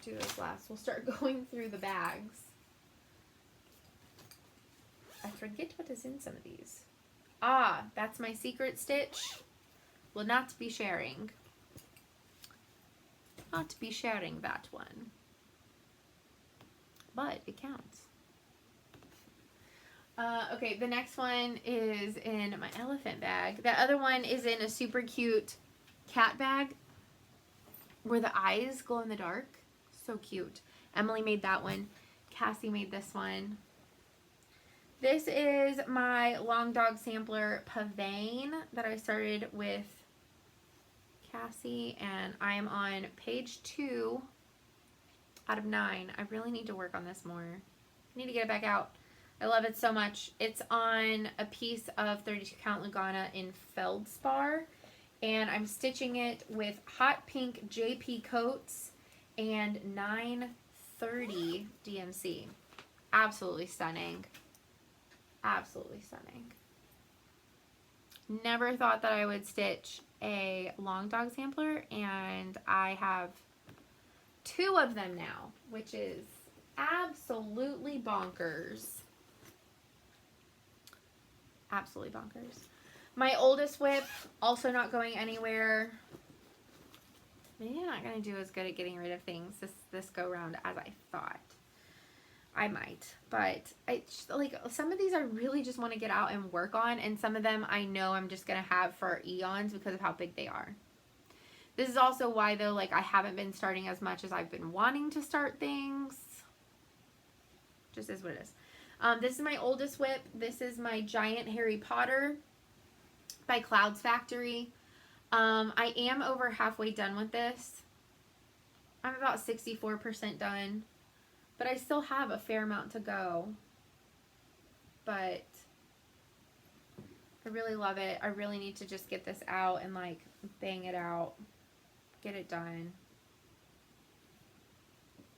Do those last. We'll start going through the bags. I forget what is in some of these. Ah, that's my secret stitch. Will not be sharing. Not be sharing that one. But it counts. Okay, the next one is in my elephant bag. The other one is in a super cute cat bag where the eyes glow in the dark. So cute. Emily made that one. Cassie made this one. This is my Long Dog Sampler Pavane that I started with Cassie, and I am on page 2 out of 9. I really need to work on this more. I need to get it back out. I love it so much. It's on a piece of 32 count Lugana in Feldspar, and I'm stitching it with hot pink JP coats and 930 DMC. Absolutely stunning. Absolutely stunning. Never thought that I would stitch a Long Dog Sampler, and I have 2 of them now, which is absolutely bonkers. Absolutely bonkers. My oldest WIP, also not going anywhere. Maybe I'm not going to do as good at getting rid of things this go round as I thought. I might, but like some of these I really just want to get out and work on, and some of them I know I'm just going to have for eons because of how big they are. This is also why, though, like I haven't been starting as much as I've been wanting to start things. Just is what it is. This is my oldest WIP. This is my Giant Harry Potter by Clouds Factory. I am over halfway done with this. I'm about 64% done, but I still have a fair amount to go. But I really love it. I really need to just get this out and like bang it out, get it done.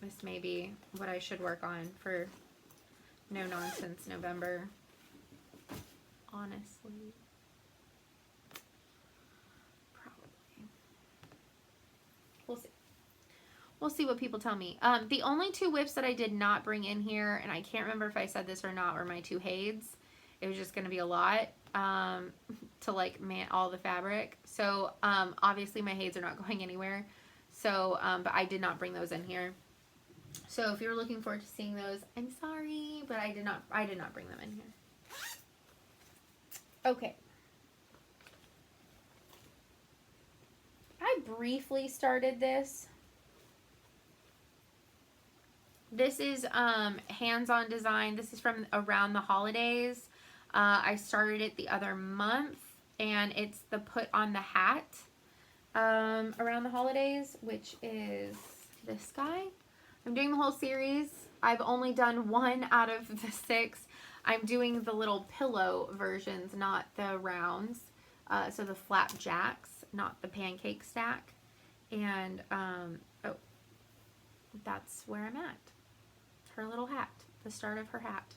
This may be what I should work on for No Nonsense November, honestly. Probably. We'll see. We'll see what people tell me. The only 2 WIPs that I did not bring in here, and I can't remember if I said this or not, were my 2 Hades. It was just going to be a lot to like man all the fabric. So obviously my Hades are not going anywhere. So, but I did not bring those in here. So if you're looking forward to seeing those, I'm sorry, but I did not bring them in here. Okay. I briefly started this. This is hands-on design. This is from around the holidays. I started it the other month, and it's the put on the hat around the holidays, which is this guy. I'm doing the whole series. I've only done 1 out of the 6. I'm doing the little pillow versions, not the rounds. So the flapjacks, not the pancake stack. And, oh, that's where I'm at. Her little hat, the start of her hat.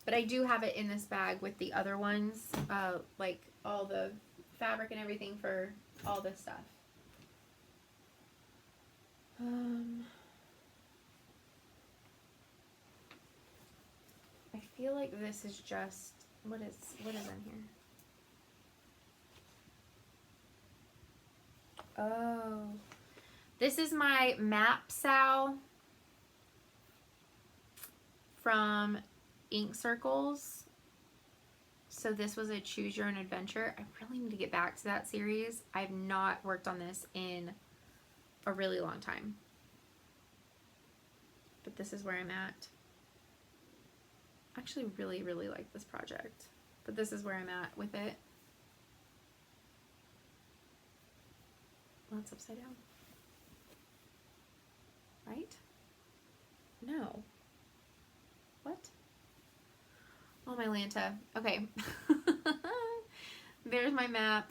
But I do have it in this bag with the other ones, like all the fabric and everything for all this stuff. I feel like this is just, what is in here? Oh, this is my map sow from Ink Circles. So this was a choose your own adventure. I really need to get back to that series. I've not worked on this in a really long time. But this is where I'm at. I actually really, really like this project. But this is where I'm at with it. Well, it's upside down. Right? No. What? Oh, my Lanta. Okay. There's my map.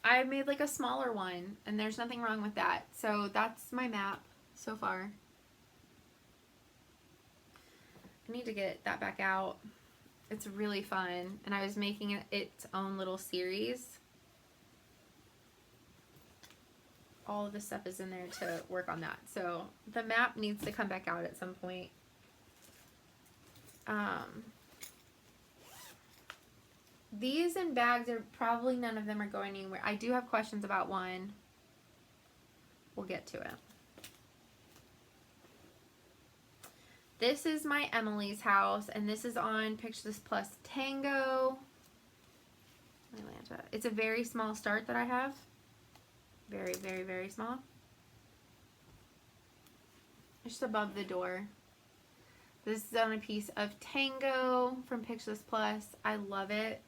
I made like a smaller one, and there's nothing wrong with that. So that's my map so far. I need to get that back out. It's really fun, and I was making it its own little series. All of the stuff is in there to work on that. So the map needs to come back out at some point. These in bags are probably none of them are going anywhere. I do have questions about one. We'll get to it. This is my Emily's house, and this is on Picture This Plus Tango. Atlanta. It's a very small start that I have. Very, very, very small. Just above the door. This is on a piece of Tango from Picture This Plus. I love it,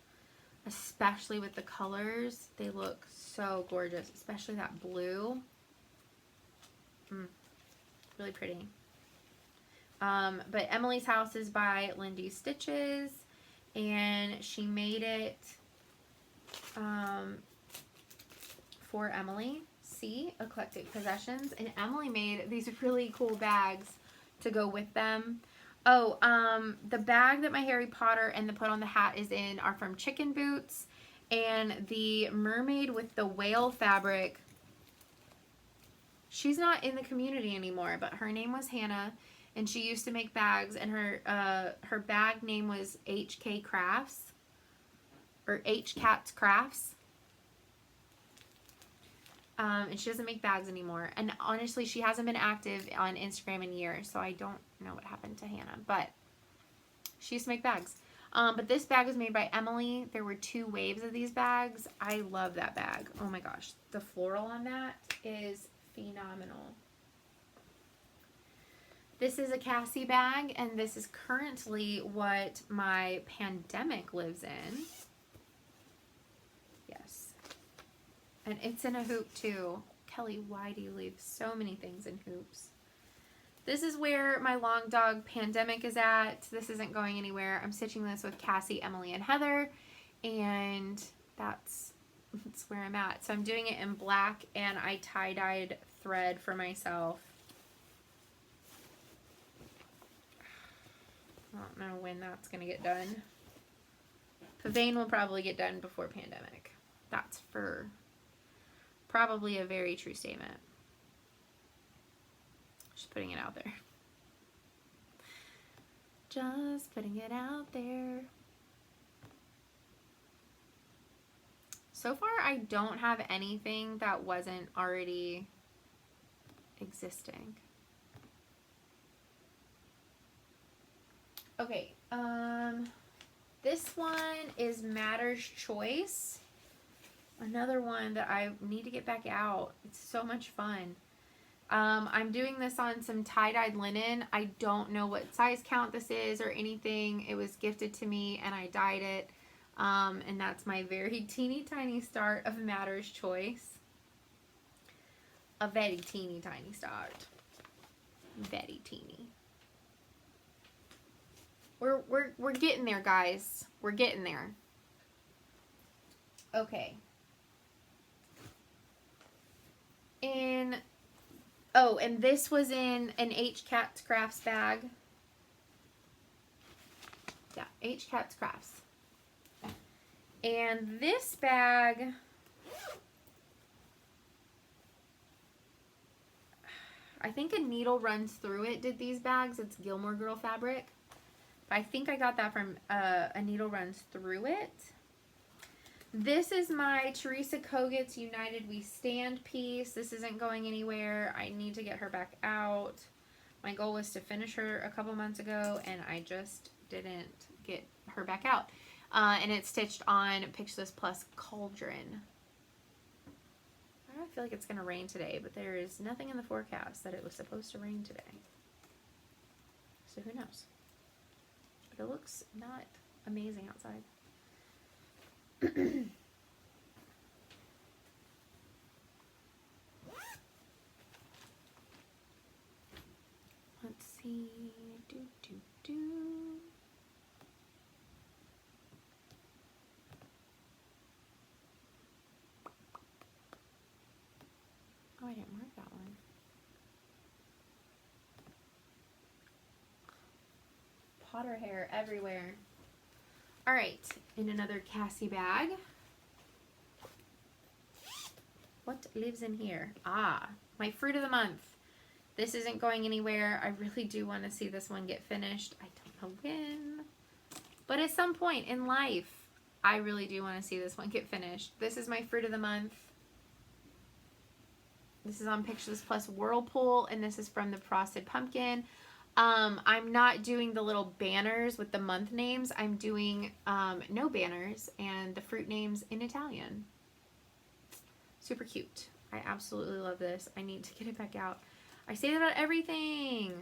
especially with the colors. They look so gorgeous, especially that blue. Really pretty. But Emily's House is by Lindy Stitches, and she made it for Emily. See, Eclectic Possessions, and Emily made these really cool bags to go with them. Oh, the bag that my Harry Potter and the put on the hat is in are from Chicken Boots, and the mermaid with the whale fabric, she's not in the community anymore, but her name was Hannah, and she used to make bags, and her bag name was HK Crafts, or H Cats Crafts. And she doesn't make bags anymore. And honestly, she hasn't been active on Instagram in years, so I don't know what happened to Hannah. But she used to make bags. But this bag was made by Emily. There were 2 waves of these bags. I love that bag. Oh my gosh. The floral on that is phenomenal. This is a Cassie bag, and this is currently what my Pandemic lives in. Yes. And it's in a hoop too. Kelly, why do you leave so many things in hoops? This is where my long dog Pandemic is at. This isn't going anywhere. I'm stitching this with Cassie, Emily, and Heather. And that's where I'm at. So I'm doing it in black, and I tie-dyed thread for myself. I don't know when that's going to get done. Pavane will probably get done before Pandemic. That's for probably a very true statement. Just putting it out there. Just putting it out there. So far, I don't have anything that wasn't already existing. Okay, this one is Matter's Choice. Another one that I need to get back out. It's so much fun. I'm doing this on some tie-dyed linen. I don't know what size count this is or anything. It was gifted to me and I dyed it. And that's my very teeny tiny start of Matter's Choice. A very teeny tiny start. Very teeny. We're getting there, guys. We're getting there. Okay. And this was in an H Cats Crafts bag. Yeah, H Cats Crafts. And this bag, I think a needle runs through it, did these bags. It's Gilmore Girl fabric. But I think I got that from a needle runs through it. This is my Teresa Kogut's United We Stand piece. This isn't going anywhere. I need to get her back out. My goal was to finish her a couple months ago, and I just didn't get her back out. And it's stitched on Picture This Plus Cauldron. I don't feel like it's going to rain today, but there is nothing in the forecast that it was supposed to rain today. So who knows? But it looks not amazing outside. Let's see. Oh, I didn't mark that one. Potter hair everywhere. All right, in another Cassie bag. What lives in here? Ah, my fruit of the month. This isn't going anywhere. I really do want to see this one get finished. I don't know when, but at some point in life, I really do want to see this one get finished. This is my fruit of the month. This is on Pictures Plus Whirlpool, and this is from the Frosted Pumpkin. I'm not doing the little banners with the month names. I'm doing no banners and the fruit names in Italian. Super cute. I absolutely love this. I need to get it back out. I say that about everything.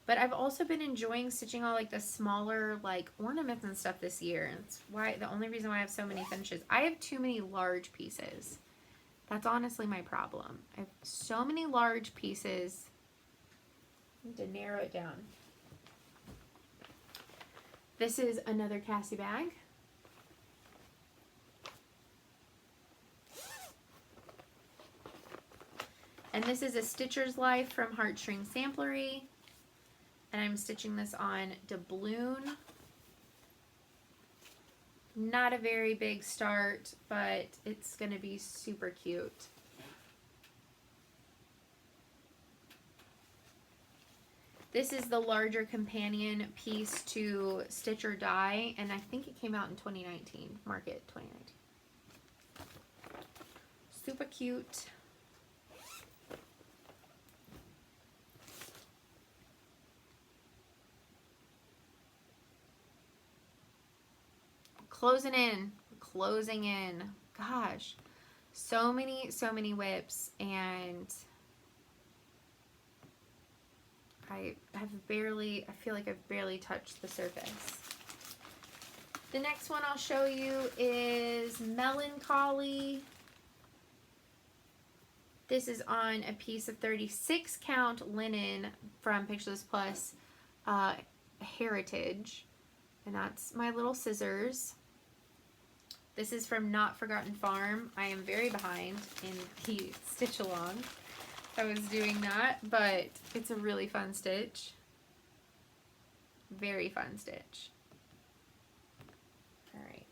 But I've also been enjoying stitching all like the smaller like ornaments and stuff this year. And it's why the only reason why I have so many finishes. I have too many large pieces. That's honestly my problem. I have so many large pieces. I need to narrow it down. This is another Cassie bag. And this is a Stitcher's Life from Heartstring Samplery. And I'm stitching this on doubloon. Not a very big start, but it's going to be super cute. This is the larger companion piece to Stitch or Die, and I think it came out in 2019. Market 2019. Super cute. Closing in, closing in. Gosh, so many WIPs, and I feel like I've barely touched the surface. The next one I'll show you is Melancholy. This is on a piece of 36 count linen from Pictures Plus Heritage, and that's my little scissors. This is from Not Forgotten Farm. I am very behind in the stitch along. I was doing that, but it's a really fun stitch. Very fun stitch. All right.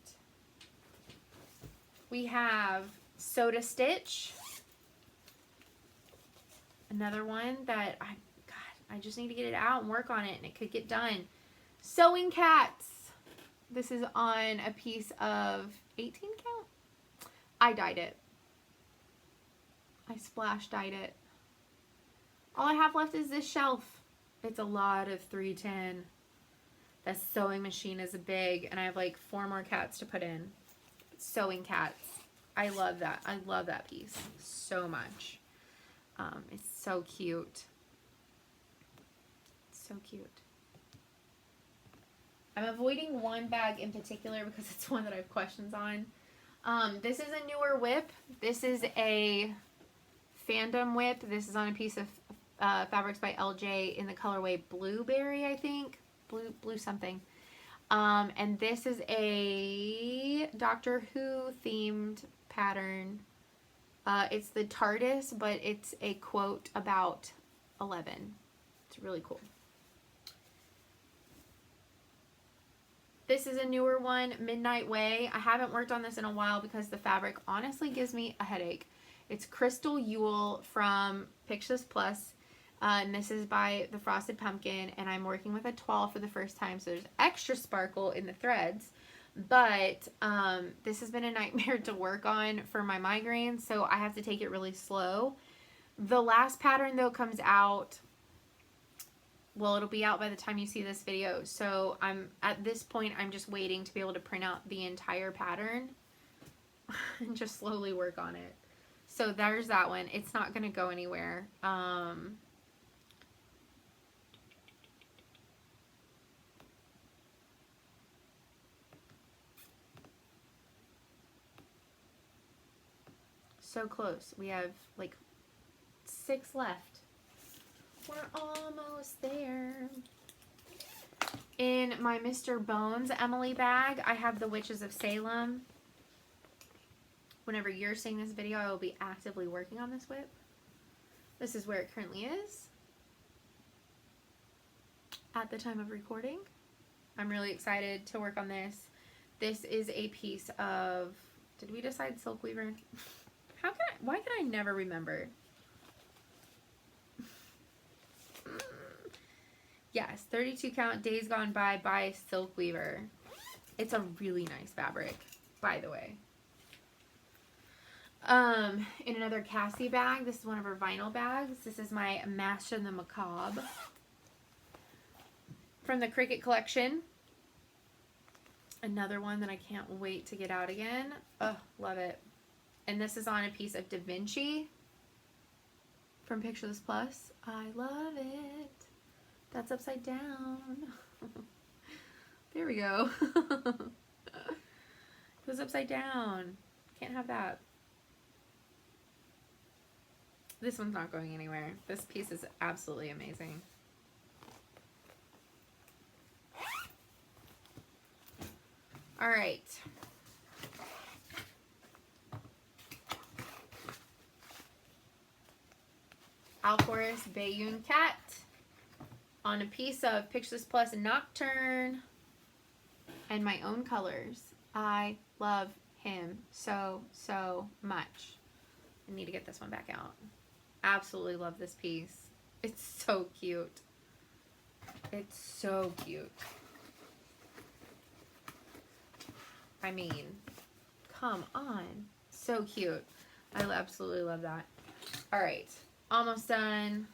We have Soda Stitch. Another one that I just need to get it out and work on it, and it could get done. Sewing Cats. This is on a piece of 18 count. I dyed it. I splash dyed it. All I have left is this shelf. It's a lot of 310. The sewing machine is big, and I have like 4 more cats to put in. Sewing Cats. I love that. I love that piece so much. It's so cute. It's so cute. I'm avoiding one bag in particular because it's one that I have questions on. This is a newer WIP. This is a Fandom WIP. This is on a piece of Fabrics by LJ in the colorway Blueberry, I think. Blue something. And this is a Doctor Who themed pattern. It's the TARDIS, but it's a quote about 11. It's really cool. This is a newer one, Midnight Way. I haven't worked on this in a while because the fabric honestly gives me a headache. It's Crystal Yule from Pictures Plus, and this is by the Frosted Pumpkin, and I'm working with a toile for the first time, so there's extra sparkle in the threads, but this has been a nightmare to work on for my migraines, so I have to take it really slow. The last pattern, though, comes out, well, it'll be out by the time you see this video. So at this point, I'm just waiting to be able to print out the entire pattern and just slowly work on it. So there's that one. It's not going to go anywhere. So close. We have like 6 left. We're almost there. In my Mr. Bones Emily bag, I have the Witches of Salem. Whenever you're seeing this video, I will be actively working on this WIP. This is where it currently is at the time of recording. I'm really excited to work on this. This is a piece of, did we decide Silk Weaver? Why can I never remember? Yes, 32 count Days Gone by Silk Weaver. It's a really nice fabric, by the way. In another Cassie bag, this is one of her vinyl bags. This is my Mash and the Macabre from the Cricut collection. Another one that I can't wait to get out again. Oh, love it. And this is on a piece of Da Vinci from Picture This Plus. I love it. That's upside down. There we go. It was upside down. Can't have that. This one's not going anywhere. This piece is absolutely amazing. All right. Alforus Bayun Cat on a piece of Picture This Plus Nocturne and my own colors. I love him so, so much. I need to get this one back out. Absolutely love this piece. It's so cute. It's so cute. I mean, come on. So cute. I absolutely love that. All right. Almost done.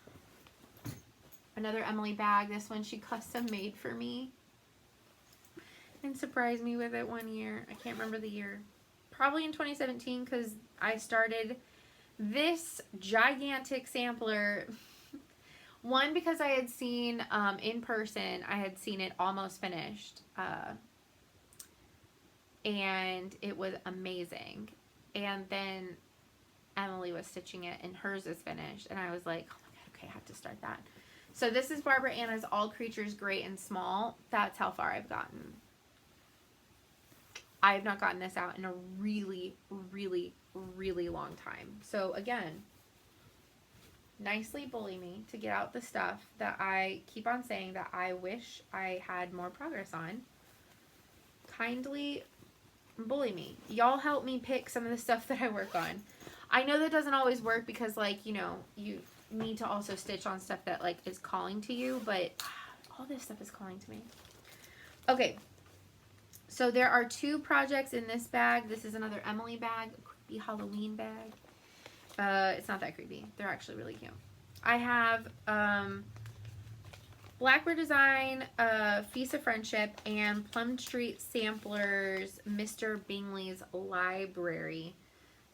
Another Emily bag. This one she custom made for me and surprised me with it one year. I can't remember the year. Probably in 2017 because I started this gigantic sampler. One, because I had seen in person, I had seen it almost finished. And it was amazing. And then Emily was stitching it and hers is finished. And I was like, oh my God, okay, I have to start that. So this is Barbara Anna's All Creatures Great and Small. That's how far I've gotten. I have not gotten this out in a really, really, really long time. So again, nicely bully me to get out the stuff that I keep on saying that I wish I had more progress on. Kindly bully me. Y'all help me pick some of the stuff that I work on. I know that doesn't always work because, like, you know, you need to also stitch on stuff that, like, is calling to you, but all this stuff is calling to me. Okay. So there are 2 projects in this bag. This is another Emily bag, a creepy Halloween bag. It's not that creepy. They're actually really cute. I have Blackbird Design, Feast of Friendship, and Plum Street Samplers, Mr. Bingley's Library.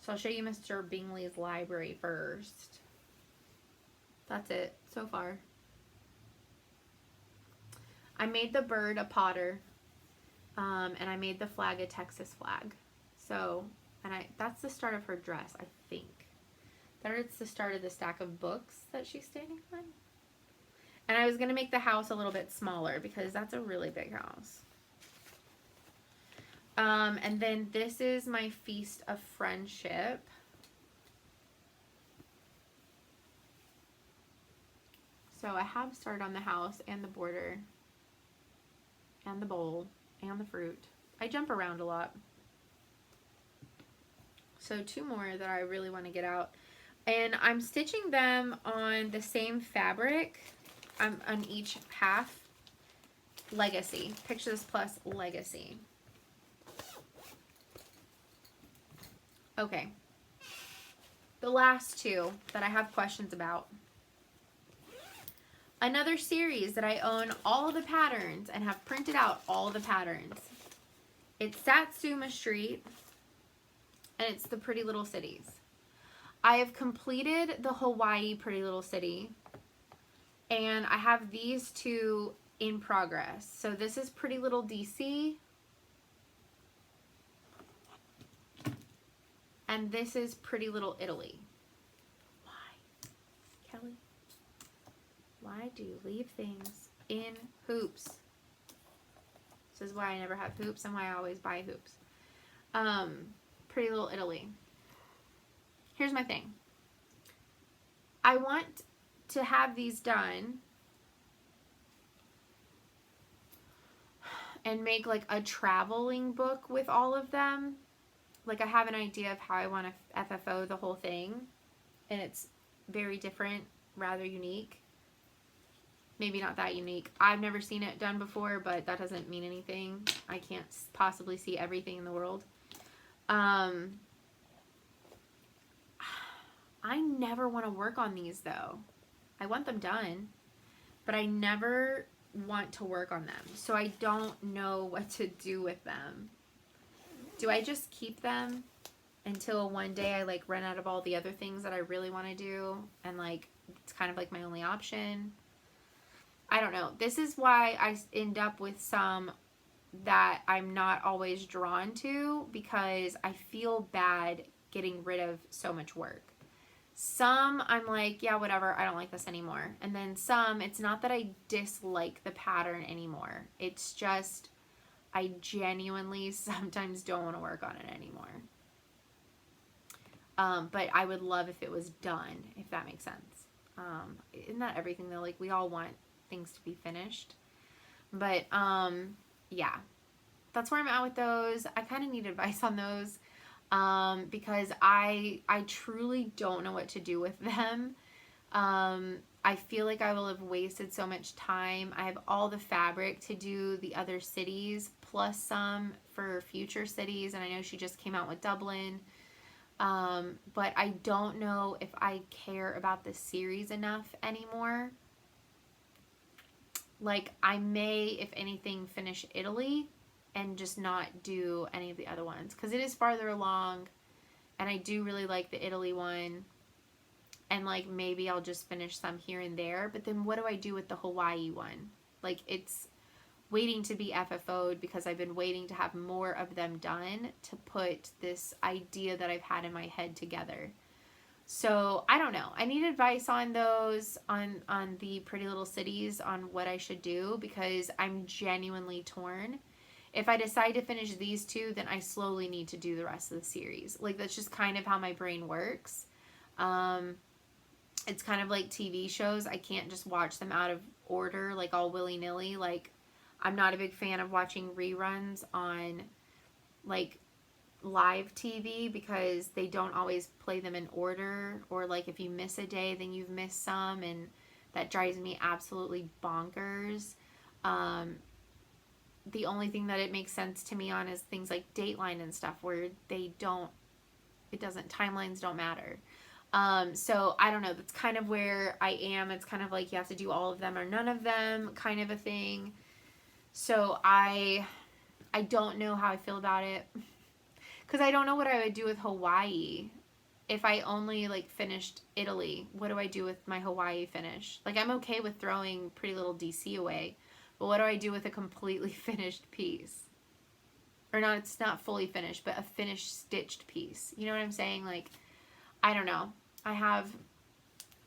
So I'll show you Mr. Bingley's Library first. That's it so far. I made the bird a Potter. And I made the flag a Texas flag. So, and that's the start of her dress, I think. There it's the start of the stack of books that she's standing on. And I was going to make the house a little bit smaller because that's a really big house. And then this is my Feast of Friendship. So I have started on the house and the border and the bowl and the fruit. I jump around a lot. So 2 more that I really want to get out. And I'm stitching them on the same fabric on each half. Legacy. Picture This Plus Legacy. Okay. The last 2 that I have questions about. Another series that I own all of the patterns and have printed out all the patterns. It's Satsuma Street, and it's the Pretty Little Cities. I have completed the Hawaii Pretty Little City, and I have these 2 in progress. So this is Pretty Little DC, and this is Pretty Little Italy. Why, Kelly? Why do you leave things in hoops? This is why I never have hoops and why I always buy hoops. Pretty Little Italy. Here's my thing. I want to have these done and make like a traveling book with all of them. Like I have an idea of how I want to FFO the whole thing, and it's very different, rather unique. Maybe not that unique. I've never seen it done before, but that doesn't mean anything. I can't possibly see everything in the world. I never want to work on these though. I want them done, but I never want to work on them. So I don't know what to do with them. Do I just keep them until one day I like run out of all the other things that I really want to do and like it's kind of like my only option? I don't know. This is why I end up with some that I'm not always drawn to because I feel bad getting rid of so much work. Some I'm like, yeah, whatever, I don't like this anymore. And then some, it's not that I dislike the pattern anymore. It's just I genuinely sometimes don't want to work on it anymore. But I would love if it was done, if that makes sense. Isn't that everything though? Like we all want things to be finished. But yeah, that's where I'm at with those. I kind of need advice on those because I truly don't know what to do with them. I feel like I will have wasted so much time. I have all the fabric to do the other cities plus some for future cities, and I know she just came out with Dublin. But I don't know if I care about the series enough anymore. Like I may, if anything, finish Italy and just not do any of the other ones because it is farther along and I do really like the Italy one, and like maybe I'll just finish some here and there. But then what do I do with the Hawaii one? Like it's waiting to be FFO'd because I've been waiting to have more of them done to put this idea that I've had in my head together. So I don't know. I need advice on those, on the Pretty Little Cities, on what I should do because I'm genuinely torn. If I decide to finish these two, then I slowly need to do the rest of the series. Like that's just kind of how my brain works. It's kind of like TV shows. I can't just watch them out of order, like all willy-nilly. Like I'm not a big fan of watching reruns on like live TV because they don't always play them in order, or like if you miss a day then you've missed some, and that drives me absolutely bonkers. The only thing that it makes sense to me on is things like Dateline and stuff where timelines don't matter. So I don't know, that's kind of where I am. It's kind of like you have to do all of them or none of them kind of a thing. So I don't know how I feel about it. Because I don't know what I would do with Hawaii. If I only like finished Italy, what do I do with my Hawaii finish? Like I'm okay with throwing Pretty Little DC away, but what do I do with a completely finished piece? Or not, it's not fully finished, but a finished stitched piece. You know what I'm saying? Like, I don't know. I have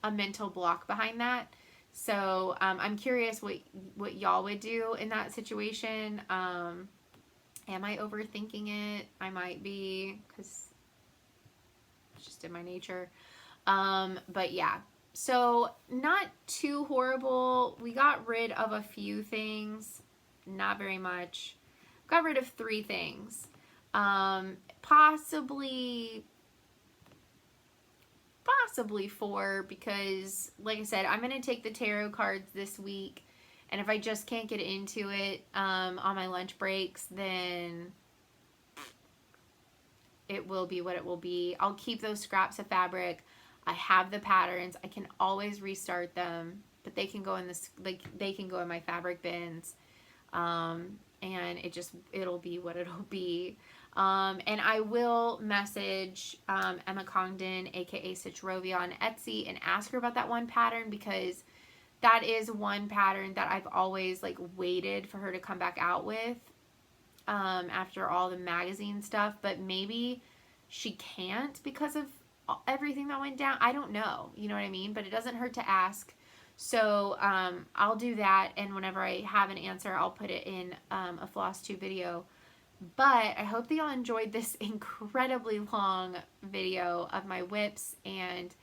a mental block behind that. So I'm curious what y'all would do in that situation. Am I overthinking it? I might be, because it's just in my nature. But yeah, so not too horrible. We got rid of a few things, not very much. Got rid of 3 things. Possibly 4, because like I said, I'm going to take the tarot cards this week. And if I just can't get into it on my lunch breaks, then it will be what it will be. I'll keep those scraps of fabric. I have the patterns. I can always restart them, but they can go in this, like they can go in my fabric bins. And it'll be what it'll be. And I will message Emma Congdon, aka Stitchrovia, on Etsy and ask her about that one pattern, because that is one pattern that I've always like waited for her to come back out with after all the magazine stuff, but maybe she can't because of everything that went down. I don't know, you know what I mean? But it doesn't hurt to ask. So I'll do that, and whenever I have an answer, I'll put it in a Floss 2 video. But I hope that y'all enjoyed this incredibly long video of my WIPs and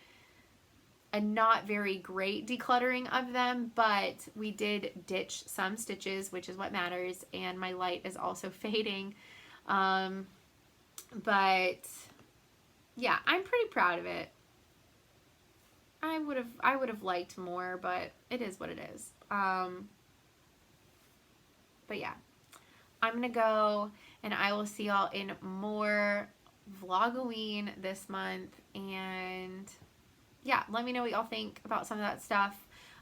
a not very great decluttering of them, but we did ditch some stitches, which is what matters, and my light is also fading. But yeah, I'm pretty proud of it. I would have liked more, but it is what it is. But yeah, I'm gonna go, and I will see y'all in more Vlog-O-Ween this month, and yeah, let me know what y'all think about some of that stuff.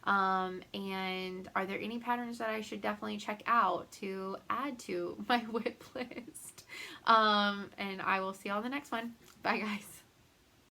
And are there any patterns that I should definitely check out to add to my WIP list? And I will see y'all in the next one. Bye, guys.